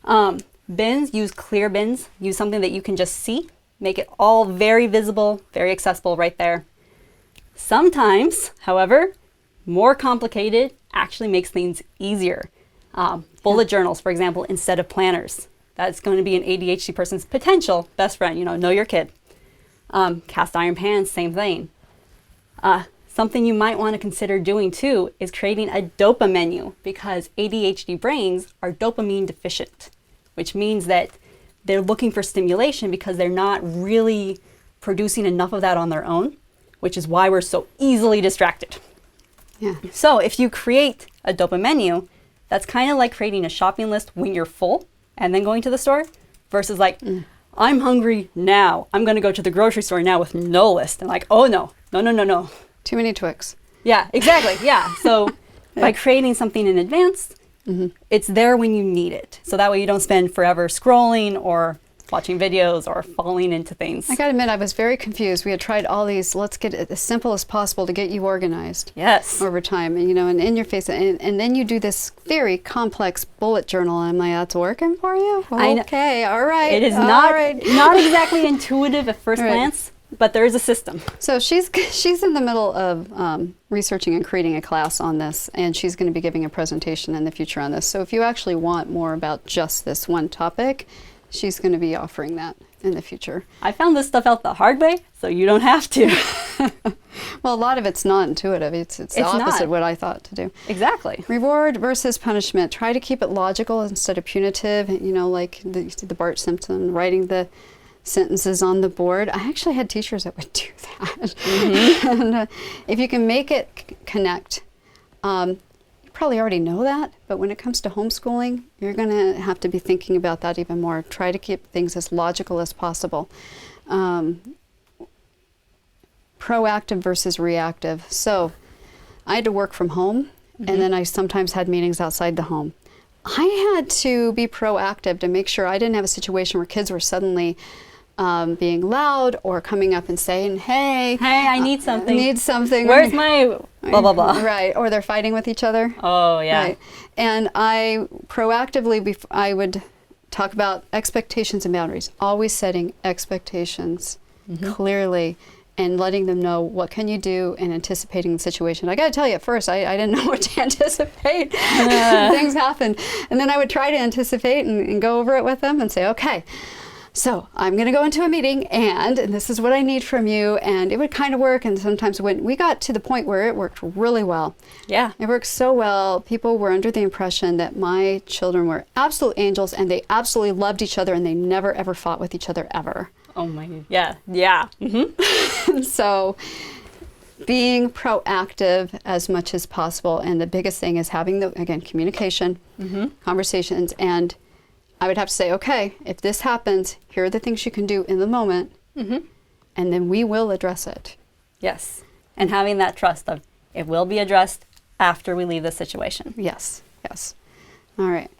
Bins, use clear bins. Use something that you can just see. Make it all very visible, very accessible right there. Sometimes, however, more complicated actually makes things easier. Bullet journals, for example, instead of planners. That's going to be an ADHD person's potential best friend, know your kid. Cast iron pans, same thing. Something you might want to consider doing too is creating a dopamine menu, because ADHD brains are dopamine deficient, which means that they're looking for stimulation because they're not really producing enough of that on their own, which is why we're so easily distracted. Yeah. So if you create a dopamine menu, that's kind of like creating a shopping list when you're full and then going to the store, versus like, I'm hungry now. I'm going to go to the grocery store now with no list. And like, oh no. Too many Twix. Yeah, exactly. Yeah. So by creating something in advance, it's there when you need it. So that way you don't spend forever scrolling or watching videos or falling into things. I gotta admit, I was very confused. We had tried all these, let's get it as simple as possible to get you organized. Yes. Over time, and and in your face, and then you do this very complex bullet journal, and I'm like, that's working for you? Okay, all right. It is not not exactly intuitive at first glance, but there is a system. So she's in the middle of researching and creating a class on this, and she's going to be giving a presentation in the future on this. So if you actually want more about just this one topic, she's going to be offering that in the future. I found this stuff out the hard way, so you don't have to. Well, a lot of it's not intuitive. It's the opposite of what I thought to do. Exactly. Reward versus punishment. Try to keep it logical instead of punitive. Like the Bart Simpson writing the sentences on the board. I actually had teachers that would do that. And if you can make it connect, you probably already know that, but when it comes to homeschooling, you're going to have to be thinking about that even more. Try to keep things as logical as possible. Proactive versus reactive. So I had to work from home, and then I sometimes had meetings outside the home. I had to be proactive to make sure I didn't have a situation where kids were suddenly being loud or coming up and saying, hey, I need something. Where's my blah, blah, blah. Right, or they're fighting with each other. Oh, yeah. Right. And I proactively, I would talk about expectations and boundaries, always setting expectations clearly and letting them know what can you do and anticipating the situation. I got to tell you, at first, I didn't know what to anticipate. Things happened. And then I would try to anticipate and go over it with them and say, okay, so I'm going to go into a meeting and this is what I need from you. And it would kind of work. And sometimes when we got to the point where it worked really well. Yeah. It worked so well. People were under the impression that my children were absolute angels and they absolutely loved each other and they never ever fought with each other ever. Oh my God. Yeah. Yeah. Mm-hmm. So being proactive as much as possible. And the biggest thing is having communication, conversations, and I would have to say, okay, if this happens, here are the things you can do in the moment, and then we will address it. Yes. And having that trust of it will be addressed after we leave the situation. Yes, yes. All right.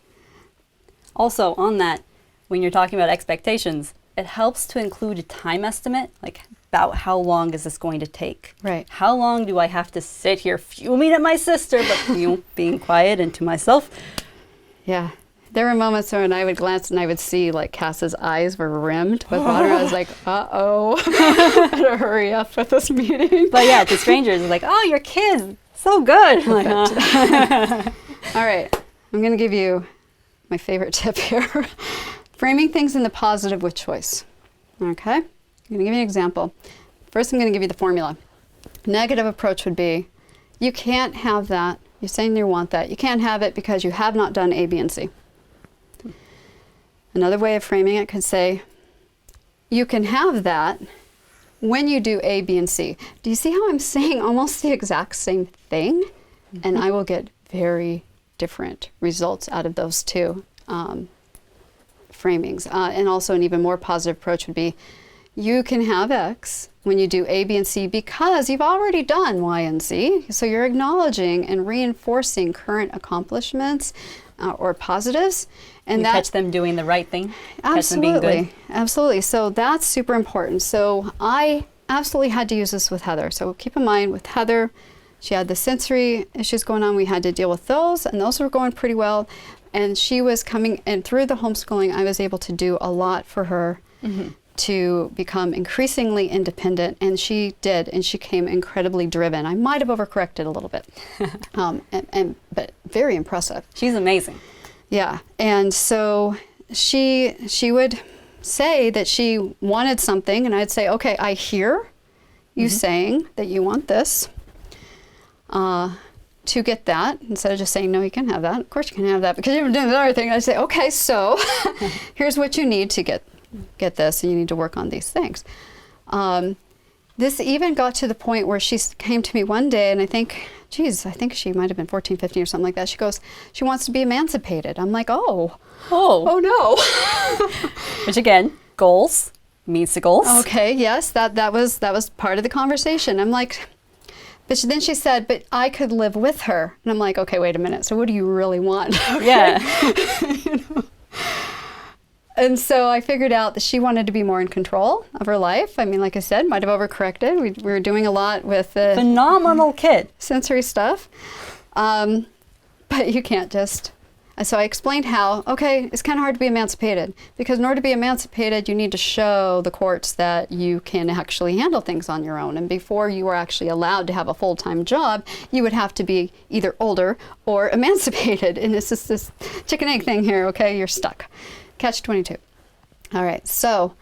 Also, on that, when you're talking about expectations, it helps to include a time estimate, like about how long is this going to take? Right. How long do I have to sit here fuming at my sister, but being quiet and to myself? Yeah. There were moments when I would glance and I would see like Cass's eyes were rimmed with water. I was like, uh-oh, better hurry up with this meeting. But yeah, to strangers, it's like, oh, your kid's so good. Like, All right, I'm going to give you my favorite tip here. Framing things in the positive with choice. Okay, I'm going to give you an example. First, I'm going to give you the formula. Negative approach would be, you can't have that. You're saying you want that. You can't have it because you have not done A, B, and C. Another way of framing it could say, you can have that when you do A, B, and C. Do you see how I'm saying almost the exact same thing? And I will get very different results out of those two framings. And also an even more positive approach would be, you can have X when you do A, B, and C because you've already done Y and Z. So you're acknowledging and reinforcing current accomplishments or positives. And you catch them doing the right thing. Catch them being good. Absolutely. So that's super important. So I absolutely had to use this with Heather. So keep in mind with Heather, she had the sensory issues going on. We had to deal with those, and those were going pretty well. And she was coming, and through the homeschooling, I was able to do a lot for her to become increasingly independent, and she did, and she came incredibly driven. I might have overcorrected a little bit, but very impressive. She's amazing. Yeah, and so she would say that she wanted something, and I'd say, okay, I hear you saying that you want this. To get that, instead of just saying, no, you can have that. Of course you can have that because you've been doing this other thing. I'd say, okay, so here's what you need to get this, and you need to work on these things. This even got to the point where she came to me one day, and I think she might have been 14, 15 or something like that. She goes, she wants to be emancipated. I'm like, oh no. Which again, goals means the goals. Okay, yes, that was part of the conversation. I'm like, but then she said, but I could live with her. And I'm like, okay, wait a minute. So what do you really want? Okay. Yeah. You know? And so I figured out that she wanted to be more in control of her life. I mean, like I said, might have overcorrected. We were doing a lot with the phenomenal kid. Sensory stuff. But you can't just... So I explained how, okay, it's kind of hard to be emancipated because in order to be emancipated, you need to show the courts that you can actually handle things on your own. And before you are actually allowed to have a full-time job, you would have to be either older or emancipated. And it's just this chicken egg thing here, okay? You're stuck. Catch-22. All right, so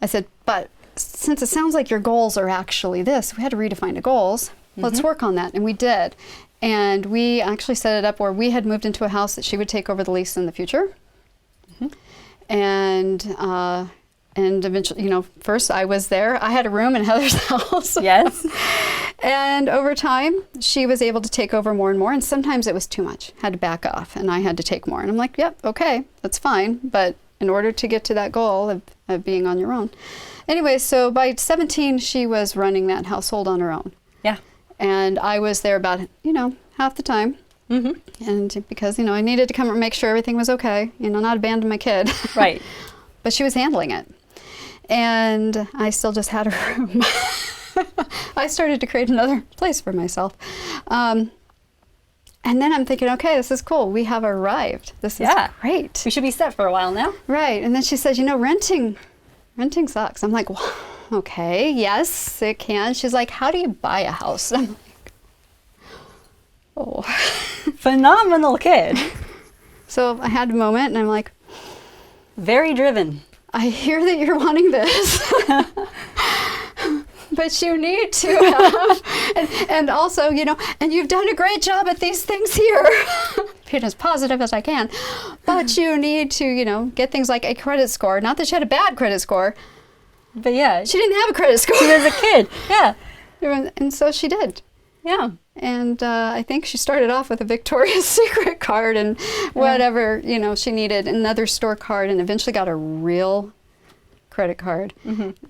I said, but since it sounds like your goals are actually this, we had to redefine the goals. Let's work on that. And we did. And we actually set it up where we had moved into a house that she would take over the lease in the future. And eventually, you know, first I was there. I had a room in Heather's house. Yes. And over time, she was able to take over more and more. And sometimes it was too much. Had to back off, and I had to take more. And I'm like, yep, okay, that's fine. But in order to get to that goal of being on your own. Anyway, so by 17, she was running that household on her own. Yeah. And I was there about, you know, half the time. And because, you know, I needed to come and make sure everything was okay, you know, not abandon my kid. Right. But she was handling it. And I still just had a room. I started to create another place for myself. And then I'm thinking, okay, this is cool. We have arrived. This is great. We should be set for a while now. Right. And then she says, you know, renting sucks. I'm like, well, okay, yes, it can. She's like, how do you buy a house? I'm like, oh. Phenomenal kid. So I had a moment, and I'm like, very driven. I hear that you're wanting this. But you need to have, and also, you know, and you've done a great job at these things here. Being as positive as I can. But you need to, you know, get things like a credit score. Not that she had a bad credit score. But yeah. She didn't have a credit score. She was a kid. Yeah. And so she did. Yeah. And I think she started off with a Victoria's Secret card and whatever, you know, she needed, another store card, and eventually got a real credit card.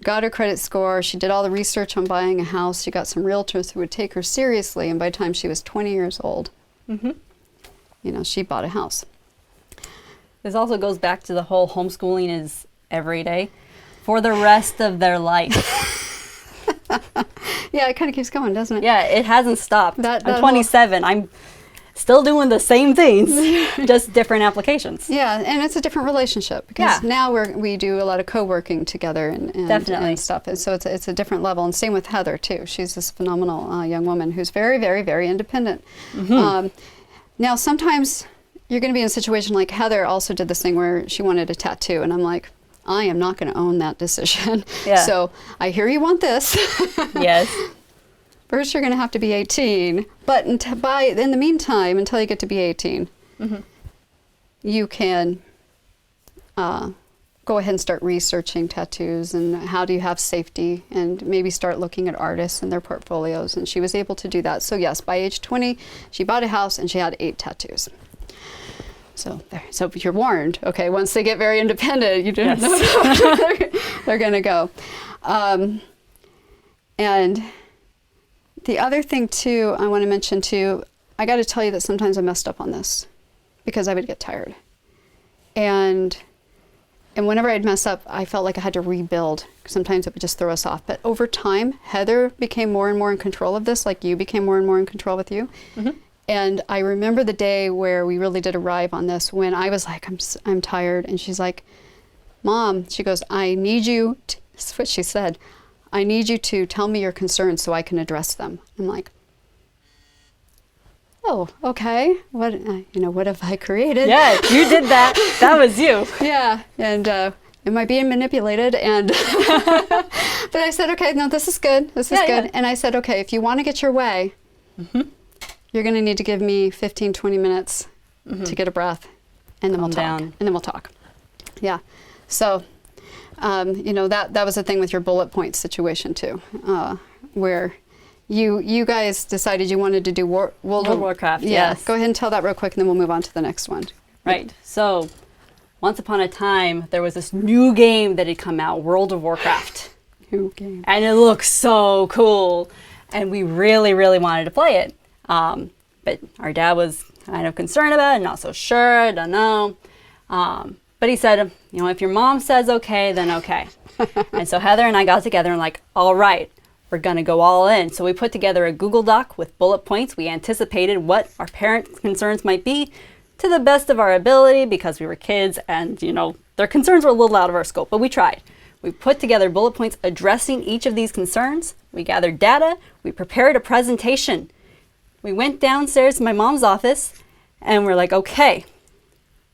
Got her credit score. She did all the research on buying a house. She got some realtors who would take her seriously, and by the time she was 20 years old, you know, she bought a house. This also goes back to the whole homeschooling is every day for the rest of their life. Yeah, it kind of keeps going, doesn't it? Yeah, it hasn't stopped. That I'm 27. I'm still doing the same things, just different applications. Yeah, and it's a different relationship because now we do a lot of co-working together and Definitely. And stuff. And so it's a different level. And same with Heather too. She's this phenomenal young woman who's very, very, very independent. Now sometimes you're going to be in a situation like Heather also did this thing where she wanted a tattoo, and I'm like, I am not going to own that decision. Yeah. So I hear you want this. Yes. First, you're going to have to be 18. But in the meantime, until you get to be 18, you can go ahead and start researching tattoos and how do you have safety, and maybe start looking at artists and their portfolios. And she was able to do that. So yes, by age 20, she bought a house and she had 8 tattoos. So there. So you're warned. Okay, once they get very independent, you don't know they're going to go. And the other thing too, I want to mention too, I got to tell you that sometimes I messed up on this because I would get tired. And whenever I'd mess up, I felt like I had to rebuild. Sometimes it would just throw us off. But over time, Heather became more and more in control of this, like you became more and more in control with you. And I remember the day where we really did arrive on this, when I was like, I'm tired. And she's like, Mom, she goes, I need you, this is what she said, I need you to tell me your concerns so I can address them. I'm like, oh, okay. What have I created? Yeah, you did that. That was you. Yeah, and am I being manipulated? And but I said, okay, no, this is good. This is good. Yeah. And I said, okay, if you want to get your way, you're going to need to give me 15, 20 minutes to get a breath, and then we'll talk. And then we'll talk. Yeah. So, that was the thing with your bullet point situation too, where you guys decided you wanted to do World of Warcraft. Yeah. Yes. Go ahead and tell that real quick, and then we'll move on to the next one. Right. So, once upon a time, there was this new game that had come out, World of Warcraft. New game. And it looked so cool. And we really, really wanted to play it. But our dad was kind of concerned about it, not so sure, I don't know. But he said, if your mom says okay, then okay. And so Heather and I got together and like, all right, we're going to go all in. So we put together a Google Doc with bullet points. We anticipated what our parents' concerns might be to the best of our ability, because we were kids and, their concerns were a little out of our scope, but we tried. We put together bullet points addressing each of these concerns. We gathered data. We prepared a presentation. We went downstairs to my mom's office and we're like, okay,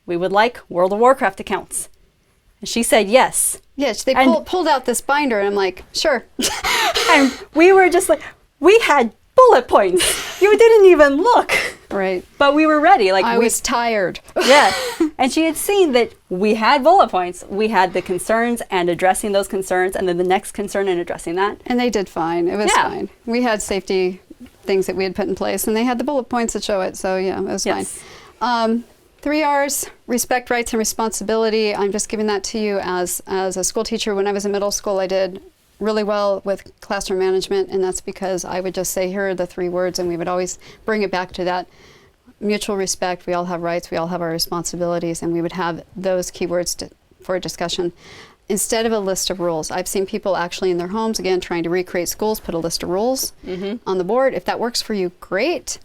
we would like World of Warcraft accounts. And she said yes. Yes, they pulled out this binder and I'm like, sure. And we were just like, we had bullet points. You didn't even look. Right. But we were ready. Like I was tired. Yeah. And she had seen that we had bullet points. We had the concerns and addressing those concerns, and then the next concern and addressing that. And they did fine. It was fine. We had safety things that we had put in place, and they had the bullet points that show it. So yeah, it was fine. 3 R's, respect, rights, and responsibility. I'm just giving that to you as a school teacher. When I was in middle school, I did really well with classroom management, and that's because I would just say, here are the 3 words, and we would always bring it back to that. Mutual respect, we all have rights, we all have our responsibilities, and we would have those keywords for a discussion. Instead of a list of rules. I've seen people actually in their homes, again, trying to recreate schools, put a list of rules on the board. If that works for you, great.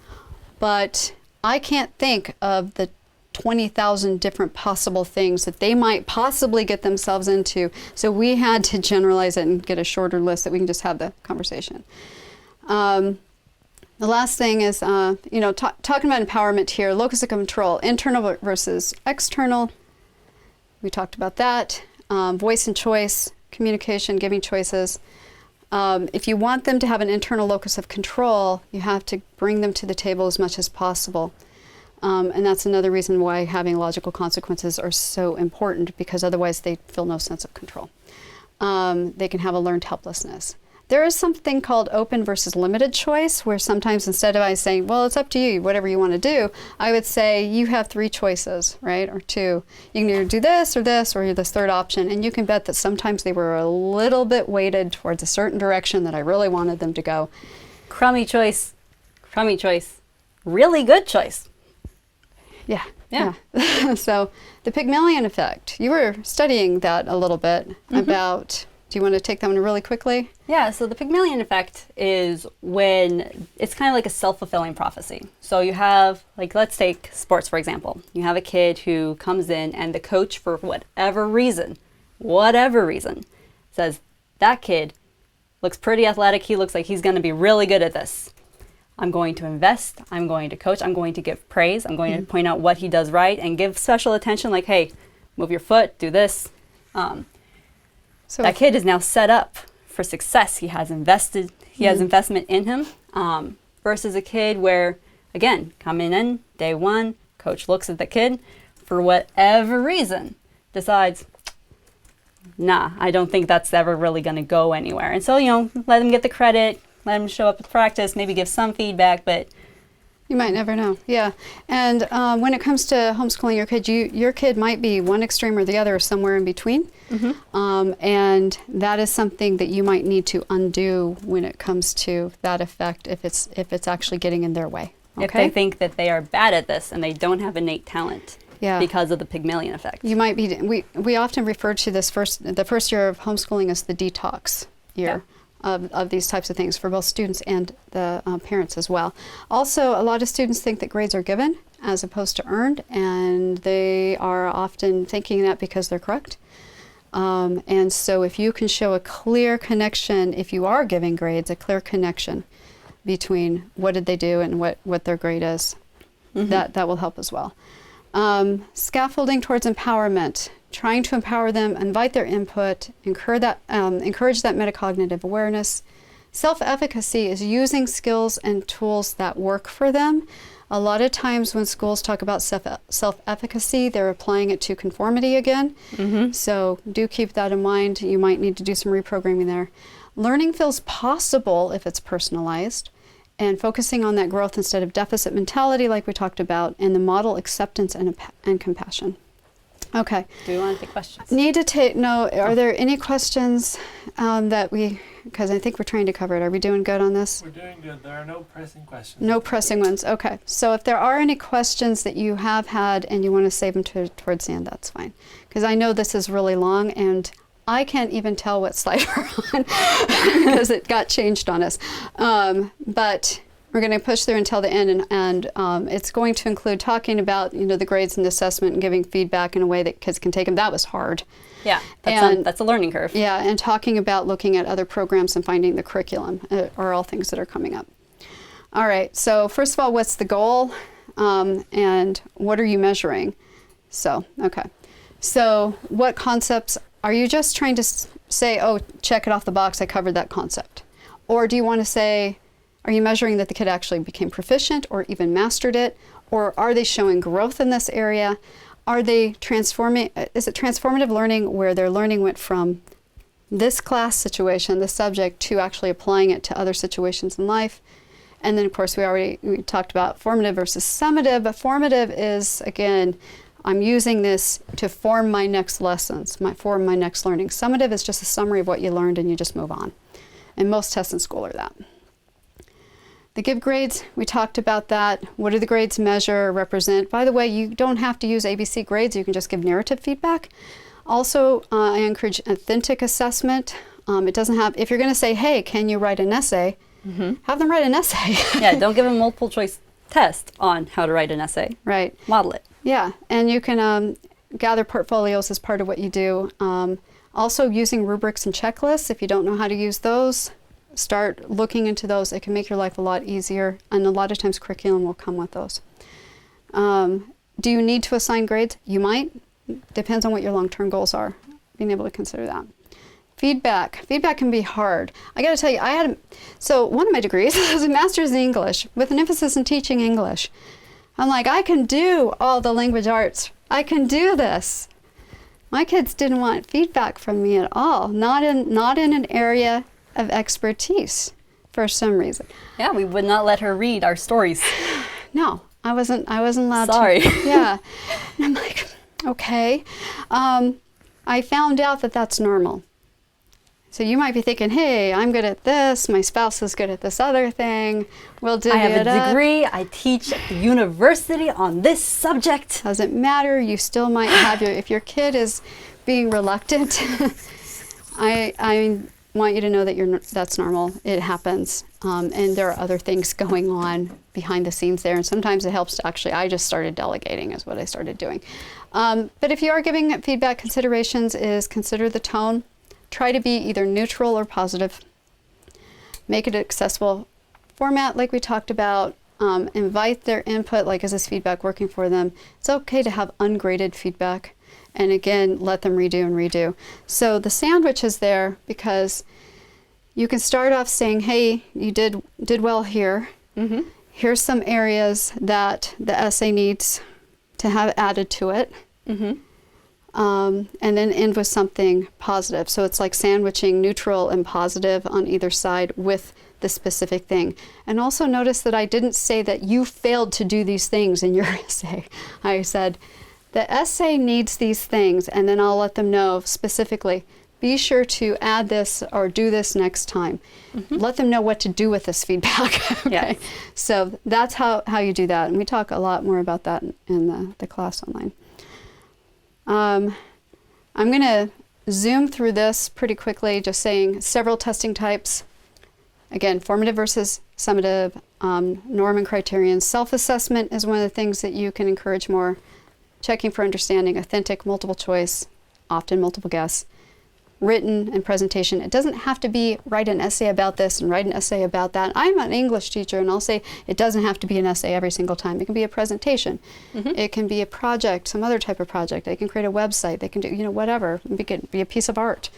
But I can't think of the 20,000 different possible things that they might possibly get themselves into. So we had to generalize it and get a shorter list that we can just have the conversation. The last thing is, talking about empowerment here, locus of control, internal versus external. We talked about that. Voice and choice, communication, giving choices. If you want them to have an internal locus of control, you have to bring them to the table as much as possible. And that's another reason why having logical consequences are so important, because otherwise they feel no sense of control. They can have a learned helplessness. There is something called open versus limited choice, where sometimes instead of I saying, well, it's up to you, whatever you want to do, I would say you have 3 choices, right? Or 2. You can either do this or this third option. And you can bet that sometimes they were a little bit weighted towards a certain direction that I really wanted them to go. Crummy choice, really good choice. Yeah. So the Pygmalion effect, you were studying that a little bit about, do you want to take that one really quickly? Yeah, so the Pygmalion effect is when it's kind of like a self-fulfilling prophecy. So you have, like, let's take sports, for example. You have a kid who comes in and the coach, for whatever reason, says, that kid looks pretty athletic. He looks like he's going to be really good at this. I'm going to invest, I'm going to coach, I'm going to give praise, I'm going to point out what he does right and give special attention, like, hey, move your foot, do this. So that kid is now set up for success. He has investment in him, versus a kid where, again, coming in day one, coach looks at the kid, for whatever reason, decides, nah, I don't think that's ever really going to go anywhere. And so, let him get the credit, let him show up at practice, maybe give some feedback, but you might never know. Yeah. And when it comes to homeschooling your kid, your kid might be one extreme or the other, or somewhere in between. And that is something that you might need to undo when it comes to that effect, if it's actually getting in their way. Okay? if they think that they are bad at this and they don't have innate talent because of the Pygmalion effect. You might be. We often refer to the first year of homeschooling as the detox year. Of these types of things for both students and the parents as well. Also, a lot of students think that grades are given as opposed to earned, and they are often thinking that because they're correct. And so if you can show a clear connection, if you are giving grades, a clear connection between what did they do and what their grade is, that will help as well. Scaffolding towards empowerment. Trying to empower them, invite their input, encourage that metacognitive awareness. Self-efficacy is using skills and tools that work for them. A lot of times when schools talk about self-efficacy, they're applying it to conformity again. So do keep that in mind. You might need to do some reprogramming there. Learning feels possible if it's personalized, and focusing on that growth instead of deficit mentality like we talked about, and the model acceptance and compassion. Okay. Do you want to take questions? Are there any questions because I think we're trying to cover it. Are we doing good on this? We're doing good. There are no pressing questions. No pressing ones. Okay. So if there are any questions that you have had and you want to save them towards the end, that's fine. Because I know this is really long and I can't even tell what slide we're on because it got changed on us. But we're going to push through until the end, and it's going to include talking about the grades and the assessment and giving feedback in a way that kids can take them. That was hard. Yeah, that's a learning curve. Yeah, and talking about looking at other programs and finding the curriculum are all things that are coming up. All right, so first of all, what's the goal and what are you measuring? So, okay. So what concepts, are you just trying to say, oh, check it off the box, I covered that concept? Or do you want to say, are you measuring that the kid actually became proficient or even mastered it? Or are they showing growth in this area? Are they transforming? Is it transformative learning where their learning went from this class situation, this subject, to actually applying it to other situations in life? And then, of course, we talked about formative versus summative. But formative is, again, I'm using this to form my next lessons, form my next learning. Summative is just a summary of what you learned and you just move on. And most tests in school are that. The give grades, we talked about that. What do the grades measure, represent? By the way, you don't have to use ABC grades. You can just give narrative feedback. Also, I encourage authentic assessment. It doesn't have, if you're going to say, hey, can you write an essay? Have them write an essay. Yeah, don't give them a multiple choice test on how to write an essay. Right. Model it. Yeah, and you can gather portfolios as part of what you do. Also using rubrics and checklists. If you don't know how to use those, start looking into those. It can make your life a lot easier, and a lot of times curriculum will come with those. Do you need to assign grades? You might. Depends on what your long-term goals are. Being able to consider that. Feedback. Feedback can be hard. I got to tell you, so one of my degrees is a master's in English with an emphasis in teaching English. I'm like, I can do all the language arts. I can do this. My kids didn't want feedback from me at all. Not in an area of expertise for some reason. Yeah, we would not let her read our stories. No, I wasn't allowed Sorry. to. Yeah. And I'm like, okay. I found out that that's normal. So you might be thinking, hey, I'm good at this. My spouse is good at this other thing. We'll divvy it up. I have a degree. I teach at the university on this subject. Doesn't matter. You still might have if your kid is being reluctant, I want you to know that that's normal. It happens. And there are other things going on behind the scenes there. And sometimes it helps to I just started delegating is what I started doing. But if you are giving feedback, considerations is consider the tone. Try to be either neutral or positive. Make it an accessible format like we talked about. Invite their input, like is this feedback working for them? It's okay to have ungraded feedback. And again, let them redo and redo. So the sandwich is there because you can start off saying, hey, you did well here. Mm-hmm. Here's some areas that the essay needs to have added to it. Mm-hmm. And then end with something positive. So it's like sandwiching neutral and positive on either side with the specific thing. And also notice that I didn't say that you failed to do these things in your essay. I said, the essay needs these things, and then I'll let them know specifically, be sure to add this or do this next time. Mm-hmm. Let Let them know what to do with this feedback. Okay. Yes. So that's how you do that. And we talk a lot more about that in the class online. I'm going to zoom through this pretty quickly, just saying several testing types. Again, formative versus summative, norm and criterion. Self-assessment is one of the things that you can encourage more. Checking for understanding, authentic, multiple choice, often multiple guess. Written and presentation. It doesn't have to be write an essay about this and write an essay about that. I'm an English teacher, and I'll say it doesn't have to be an essay every single time. It can be a presentation. Mm-hmm. It can be a project, some other type of project. They can create a website. They can do, whatever. It can be a piece of art.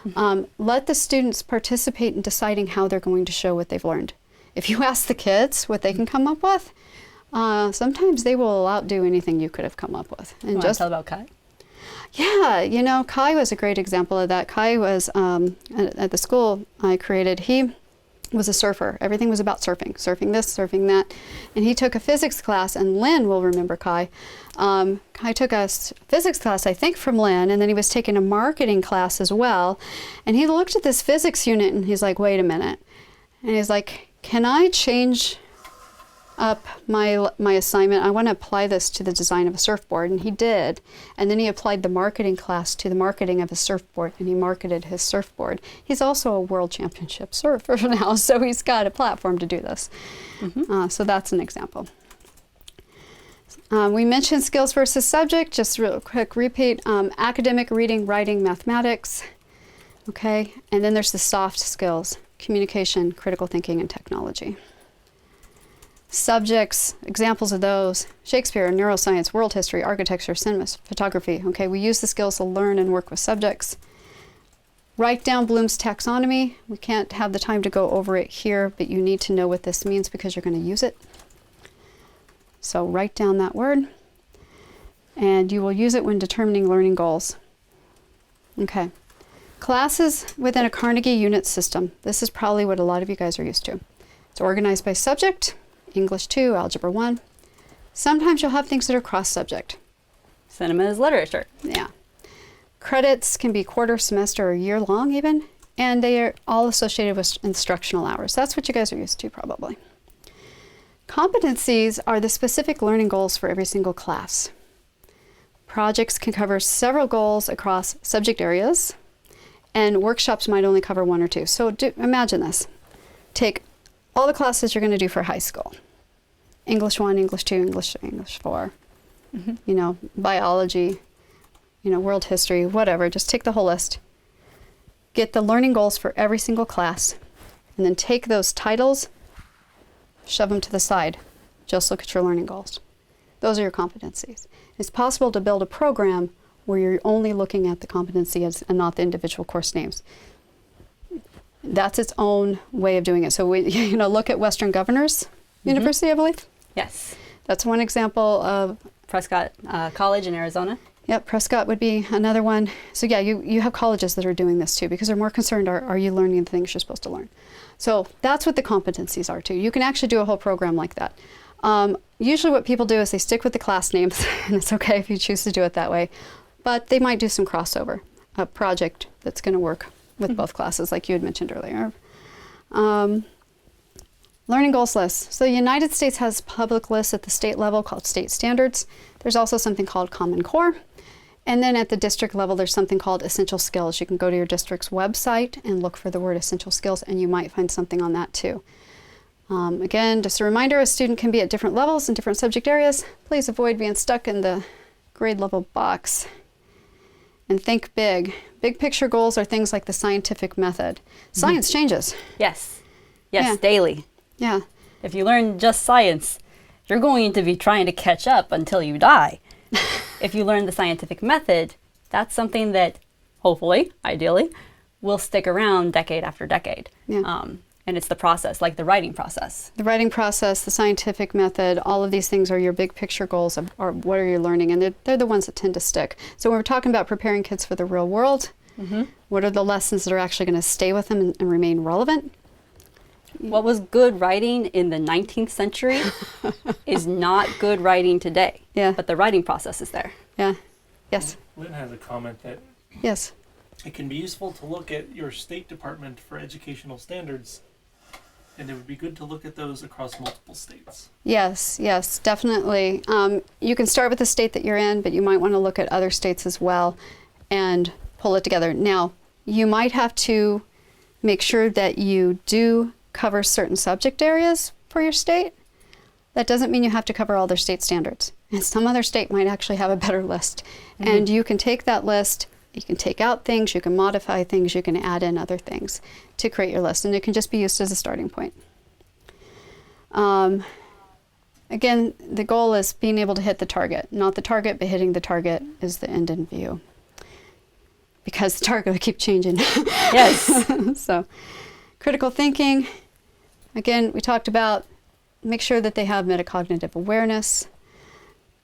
Mm-hmm. Let the students participate in deciding how they're going to show what they've learned. If you ask the kids what they can come up with, sometimes they will outdo anything you could have come up with. And Want to tell about Kai? yeah, Kai was a great example of that. Kai was at the school I created. He was a surfer. Everything was about surfing this, surfing that. And he took a physics class, and Lynn will remember Kai. Kai took a physics class, I think, from Lynn, and then he was taking a marketing class as well. And he looked at this physics unit, and he's like, wait a minute. And he's like, can I change up my assignment? I want to apply this to the design of a surfboard. And he did. And then he applied the marketing class to the marketing of a surfboard, and he marketed his surfboard. He's also a world championship surfer now, so he's got a platform to do this. Mm-hmm. So that's an example. We mentioned skills versus subject. Just real quick repeat. Academic, reading, writing, mathematics. Okay. And then there's the soft skills: communication, critical thinking, and technology. Subjects, examples of those: Shakespeare, neuroscience, world history, architecture, cinema, photography. Okay, we use the skills to learn and work with subjects. Write down Bloom's taxonomy. We can't have the time to go over it here, but you need to know what this means because you're going to use it. So write down that word, and you will use it when determining learning goals. Okay. Classes within a Carnegie unit system. This is probably what a lot of you guys are used to. It's organized by subject. English 2, Algebra 1. Sometimes you'll have things that are cross-subject. Cinema is literature. Yeah. Credits can be quarter, semester, or year long even, and they are all associated with instructional hours. That's what you guys are used to probably. Competencies are the specific learning goals for every single class. Projects can cover several goals across subject areas, and workshops might only cover one or two. So imagine this. Take all the classes you're going to do for high school. English 1, English 2, English 3, English 4, biology, world history, whatever. Just take the whole list. Get the learning goals for every single class, and then take those titles, shove them to the side. Just look at your learning goals. Those are your competencies. It's possible to build a program where you're only looking at the competencies and not the individual course names. That's its own way of doing it. So we, look at Western Governors University, I believe. Yes. That's one example of Prescott College in Arizona. Yep, Prescott would be another one. So yeah, you have colleges that are doing this too, because they're more concerned, are you learning the things you're supposed to learn? So that's what the competencies are too. You can actually do a whole program like that. Usually what people do is they stick with the class names, and it's okay if you choose to do it that way, but they might do some crossover, a project that's going to work with both classes, like you had mentioned earlier. Learning goals lists. So the United States has public lists at the state level called state standards. There's also something called Common Core. And then at the district level, there's something called essential skills. You can go to your district's website and look for the word essential skills, and you might find something on that too. Again, just a reminder, a student can be at different levels in different subject areas. Please avoid being stuck in the grade level box. And think big. Big picture goals are things like the scientific method. Science changes. Yes. Yeah. Daily. Yeah. If you learn just science, you're going to be trying to catch up until you die. If you learn the scientific method, that's something that hopefully, ideally, will stick around decade after decade. Yeah. And it's the process, like the writing process. The writing process, the scientific method, all of these things are your big picture goals of or what are you learning, and they're the ones that tend to stick. So when we're talking about preparing kids for the real world, what are the lessons that are actually going to stay with them and remain relevant? What was good writing in the 19th century is not good writing today. Yeah. But the writing process is there. Yeah. Yes. Lynn has a comment that Yes. it can be useful to look at your state department for educational standards, and it would be good to look at those across multiple states. Yes, yes, definitely. You can start with the state that you're in, but you might want to look at other states as well and pull it together. Now, you might have to make sure that you do cover certain subject areas for your state. That doesn't mean you have to cover all their state standards. And some other state might actually have a better list. And you can take that list, you can take out things, you can modify things, you can add in other things to create your list. And it can just be used as a starting point. Again, the goal is being able to hit the target. Not the target, but hitting the target is the end in view. Because the target will keep changing. Yes. So, critical thinking. Again, we talked about make sure that they have metacognitive awareness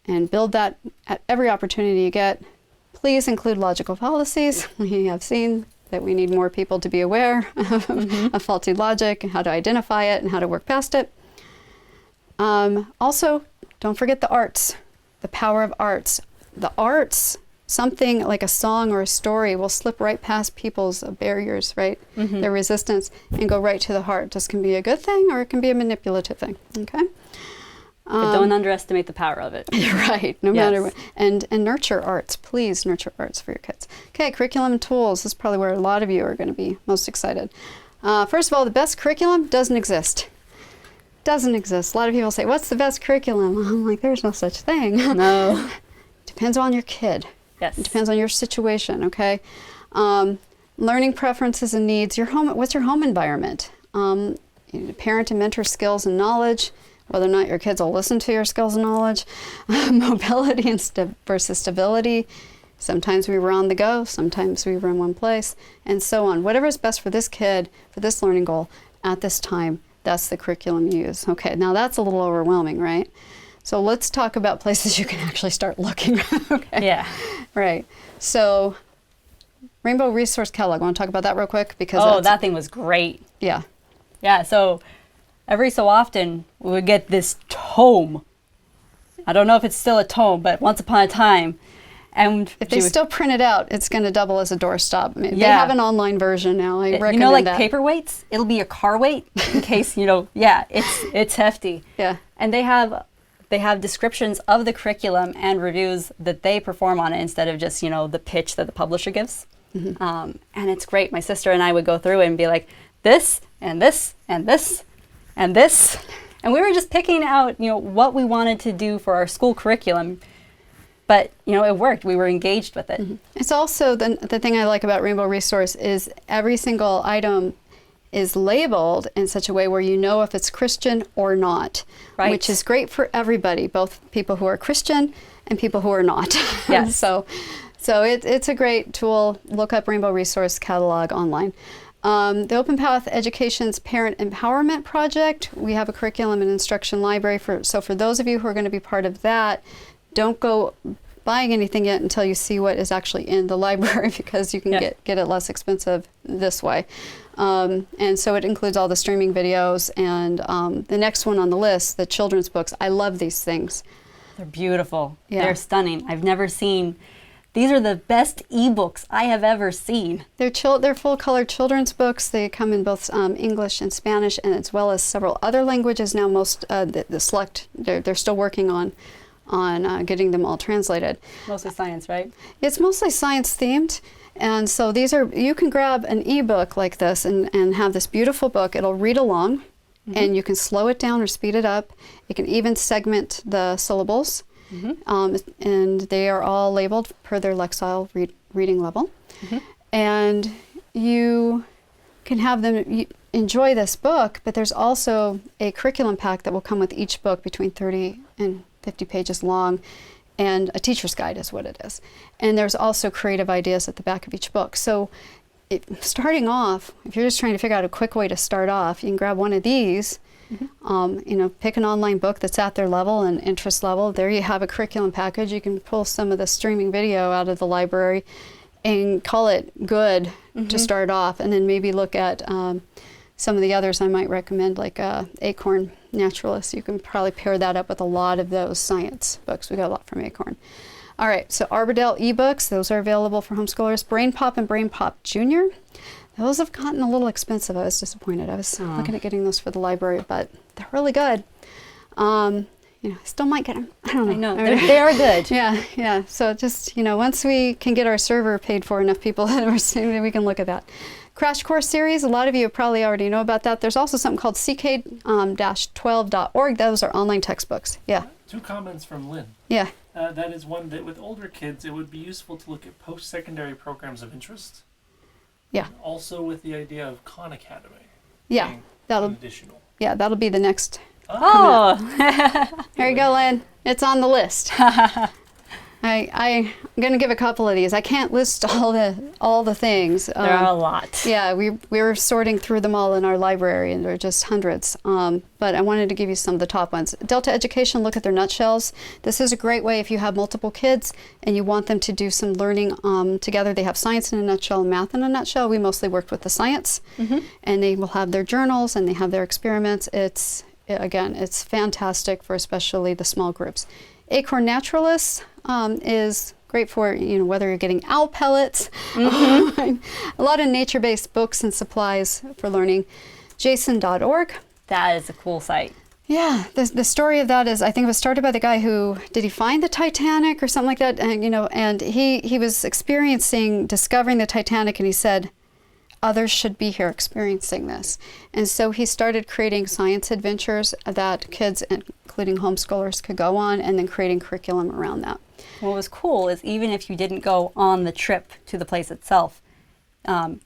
and build that at every opportunity you get. Please include logical fallacies. We have seen that we need more people to be aware of faulty logic and how to identify it and how to work past it. Also, don't forget the arts, the power of arts. The arts, something like a song or a story will slip right past people's barriers, right? Their resistance, and go right to the heart. This can be a good thing or it can be a manipulative thing, okay? But don't underestimate the power of it. Right, no matter what. And nurture arts. Please nurture arts for your kids. Okay, curriculum and tools. This is probably where a lot of you are going to be most excited. First of all, the best curriculum doesn't exist. Doesn't exist. A lot of people say, what's the best curriculum? I'm like, there's no such thing. No. Depends on your kid. Yes. It depends on your situation, okay? Learning preferences and needs. Your home. What's your home environment? Parent and mentor skills and knowledge. Whether or not your kids will listen to your skills and knowledge. Mobility and versus stability. Sometimes we were on the go. Sometimes we were in one place. And so on. Whatever is best for this kid, for this learning goal, at this time, that's the curriculum you use. Okay, now that's a little overwhelming, right? So let's talk about places you can actually start looking. Okay. Yeah. Right. So Rainbow Resource Catalog. Want to talk about that real quick? Because that thing was great. Yeah. Yeah, so every so often we would get this tome. I don't know if it's still a tome, but once upon a time. And if they still print it out, it's going to double as a doorstop. I mean, They Yeah. have an online version now. I recommend you know, like that. paperweights? It'll be a car weight in case, it's hefty. Yeah. And they have descriptions of the curriculum and reviews that they perform on it instead of just, the pitch that the publisher gives. And it's great. My sister and I would go through it and be like, this and this and this and this. And we were just picking out, what we wanted to do for our school curriculum. But, it worked. We were engaged with it. It's also the thing I like about Rainbow Resource is every single item is labeled in such a way where you know if it's Christian or not, Right. which is great for everybody, both people who are Christian and people who are not. Yes. So it's a great tool. Look up Rainbow Resource Catalog online. The Open Path Education's Parent Empowerment Project, we have a curriculum and instruction library. So for those of you who are going to be part of that, don't go buying anything yet until you see what is actually in the library because you can get it less expensive this way. And so it includes all the streaming videos and the next one on the list, the children's books. I love these things. They're beautiful. Yeah. They're stunning. I've never seen. These are the best ebooks I have ever seen. They're full-color children's books. They come in both English and Spanish, and as well as several other languages. Now, most the select they're still working on getting them all translated. Mostly science, right? It's mostly science themed, and so you can grab an ebook like this and have this beautiful book. It'll read along, and you can slow it down or speed it up. It can even segment the syllables. And they are all labeled per their Lexile reading level. And you can have them enjoy this book, but there's also a curriculum pack that will come with each book between 30 and 50 pages long. and a teacher's guide is what it is. And there's also creative ideas at the back of each book. So starting off, if you're just trying to figure out a quick way to start off, you can grab one of these, pick an online book that's at their level and interest level. There you have a curriculum package. You can pull some of the streaming video out of the library and call it good to start off, and then maybe look at some of the others I might recommend, like Acorn Naturalist. You can probably pair that up with a lot of those science books. We got a lot from Acorn. All right, so Arbordale ebooks, those are available for homeschoolers. Brain Pop and Brain Pop Junior, those have gotten a little expensive. I was disappointed. I was looking at getting those for the library, but they're really good. I still might get them. I don't know. I know, they are good. Yeah. So just, once we can get our server paid for enough people, we can look at that. Crash Course series, a lot of you probably already know about that. There's also something called ck-12.org. Those are online textbooks. Yeah. 2 comments from Lynn. Yeah. That is one that with older kids, it would be useful to look at post-secondary programs of interest. Yeah. And also with the idea of Khan Academy. Yeah. Being additional. Yeah, that'll be the next. Oh. Here you go, Lynn. It's on the list. I'm going to give a couple of these. I can't list all the things. There are a lot. Yeah, we were sorting through them all in our library, and there are just hundreds. But I wanted to give you some of the top ones. Delta Education, look at their nutshells. This is a great way if you have multiple kids and you want them to do some learning together. They have science in a nutshell and math in a nutshell. We mostly worked with the science, and they will have their journals and they have their experiments. It's fantastic for especially the small groups. Acorn Naturalists is great for whether you're getting owl pellets, a lot of nature-based books and supplies for learning. Jason.org. That is a cool site. Yeah, the story of that is, I think it was started by the guy who, did he find the Titanic or something like that? And and he was discovering the Titanic, and he said, others should be here experiencing this. And so he started creating science adventures that kids, including homeschoolers, could go on, and then creating curriculum around that. What was cool is even if you didn't go on the trip to the place itself,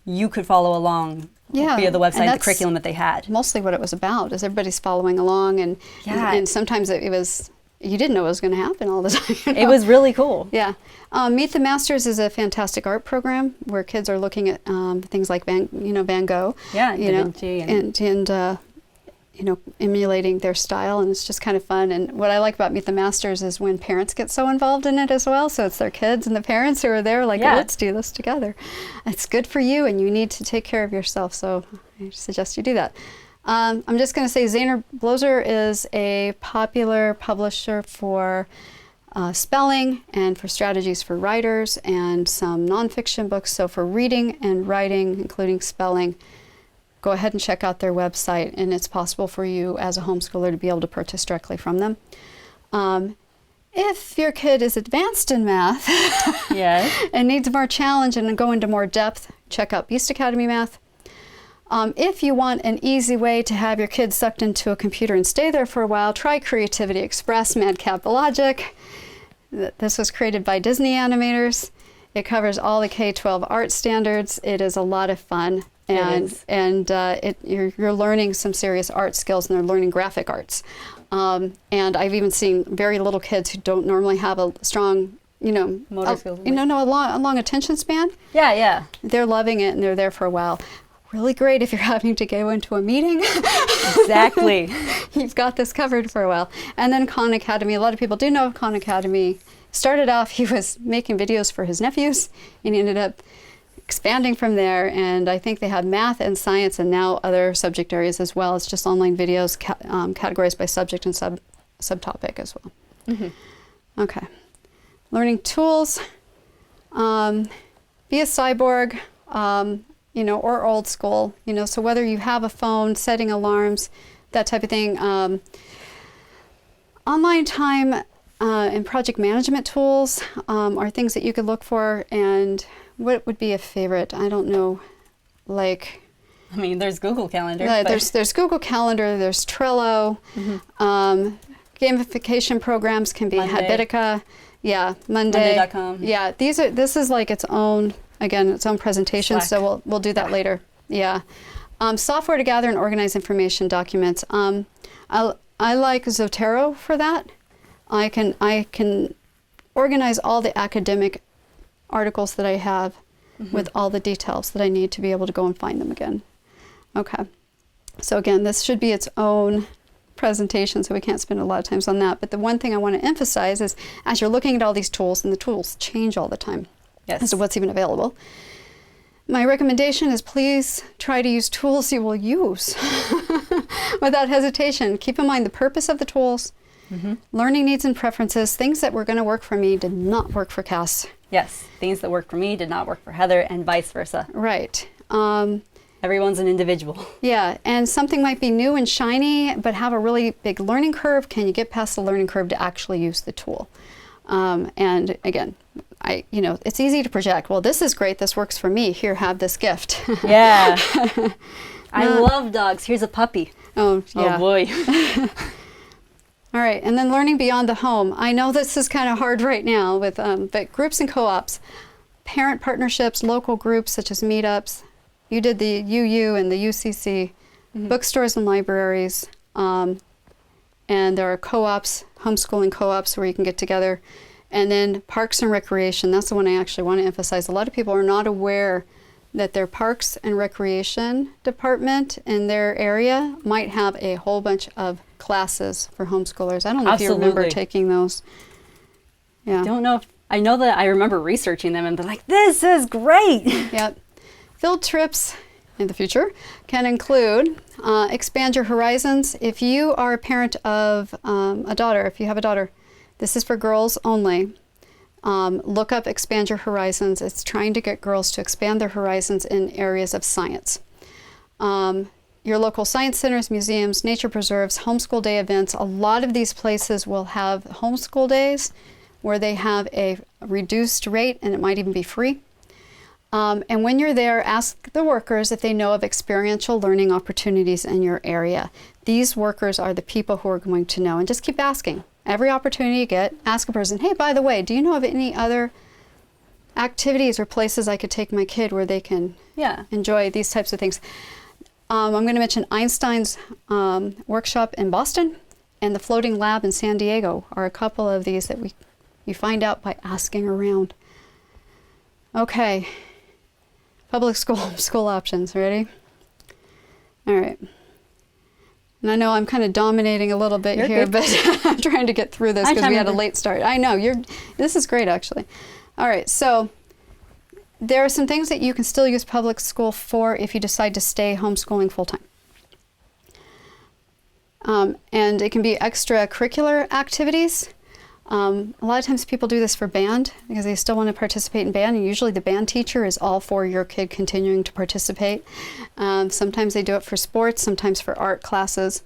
you could follow along via the website, the curriculum that they had. Mostly what it was about is everybody's following along, and sometimes it was, you didn't know it was going to happen all the time. It was really cool. Yeah. Meet the Masters is a fantastic art program where kids are looking at things like Van Gogh. Yeah, Da Vinci and emulating their style, and it's just kind of fun. And what I like about Meet the Masters is when parents get so involved in it as well. So it's their kids and the parents who are there like, let's do this together. It's good for you, and you need to take care of yourself. So I suggest you do that. I'm just going to say Zaner Bloser is a popular publisher for spelling and for strategies for writers and some nonfiction books. So for reading and writing, including spelling, go ahead and check out their website, and it's possible for you as a homeschooler to be able to purchase directly from them. If your kid is advanced in math and needs more challenge and go into more depth, check out Beast Academy Math. If you want an easy way to have your kids sucked into a computer and stay there for a while, try Creativity Express Madcap Logic. This was created by Disney animators. It covers all the K-12 art standards. It is a lot of fun, and you're learning some serious art skills, and they're learning graphic arts. And I've even seen very little kids who don't normally have a strong, motor skills. a long attention span. Yeah. They're loving it, and they're there for a while. Really great if you're having to go into a meeting. Exactly. You've got this covered for a while. And then Khan Academy. A lot of people do know of Khan Academy. Started off, he was making videos for his nephews, and he ended up expanding from there. And I think they have math and science and now other subject areas as well. It's just online videos categorized by subject and subtopic as well. Okay. Learning tools. Be a cyborg. Or old school, so whether you have a phone, setting alarms, that type of thing. Online time and project management tools are things that you could look for. And what would be a favorite? I don't know, there's Google Calendar. There's Google Calendar, there's Trello. Gamification programs can be Habitica. Yeah, Monday.com. Yeah, this is like its own presentation, Slack. so we'll do that later. Yeah. Software to gather and organize information documents. I like Zotero for that. I can organize all the academic articles that I have with all the details that I need to be able to go and find them again. Okay. So again, this should be its own presentation, so we can't spend a lot of time on that. But the one thing I want to emphasize is as you're looking at all these tools, and the tools change all the time as to what's even available, my recommendation is please try to use tools you will use without hesitation. Keep in mind the purpose of the tools, learning needs and preferences. Things that were going to work for me did not work for Cass. Yes, things that worked for me did not work for Heather, and vice versa. Right. Everyone's an individual. Yeah, and something might be new and shiny, but have a really big learning curve. Can you get past the learning curve to actually use the tool? And again, it's easy to project. Well, this is great. This works for me. Here, have this gift. Yeah. I love dogs. Here's a puppy. Oh, yeah. Oh, boy. All right, and then learning beyond the home. I know this is kind of hard right now with but groups and co-ops, parent partnerships, local groups such as meetups. You did the UU and the UCC, bookstores and libraries, and there are co-ops, homeschooling co-ops where you can get together, and then parks and recreation. That's the one I actually want to emphasize. A lot of people are not aware that their parks and recreation department in their area might have a whole bunch of classes for homeschoolers. I don't know if you remember taking those. Yeah. I know that I remember researching them and been like, this is great. Yep. Field trips in the future can include expand your horizons. If you are a parent of a daughter, if you have a daughter, this is for girls only. Look up Expand Your Horizons. It's trying to get girls to expand their horizons in areas of science. Your local science centers, museums, nature preserves, homeschool day events. A lot of these places will have homeschool days where they have a reduced rate, and it might even be free. And when you're there, ask the workers if they know of experiential learning opportunities in your area. These workers are the people who are going to know, and just keep asking. Every opportunity you get, ask a person, hey, by the way, do you know of any other activities or places I could take my kid where they can enjoy these types of things? I'm going to mention Einstein's workshop in Boston and the Floating Lab in San Diego are a couple of these that you find out by asking around. Okay, public school options, ready? All right. And I know I'm kind of dominating a little bit here, but I'm trying to get through this because we had a late start. I know, this is great actually. All right, so there are some things that you can still use public school for if you decide to stay homeschooling full-time. And it can be extracurricular activities. A lot of times people do this for band because they still want to participate in band, and usually the band teacher is all for your kid continuing to participate. Sometimes they do it for sports, sometimes for art classes.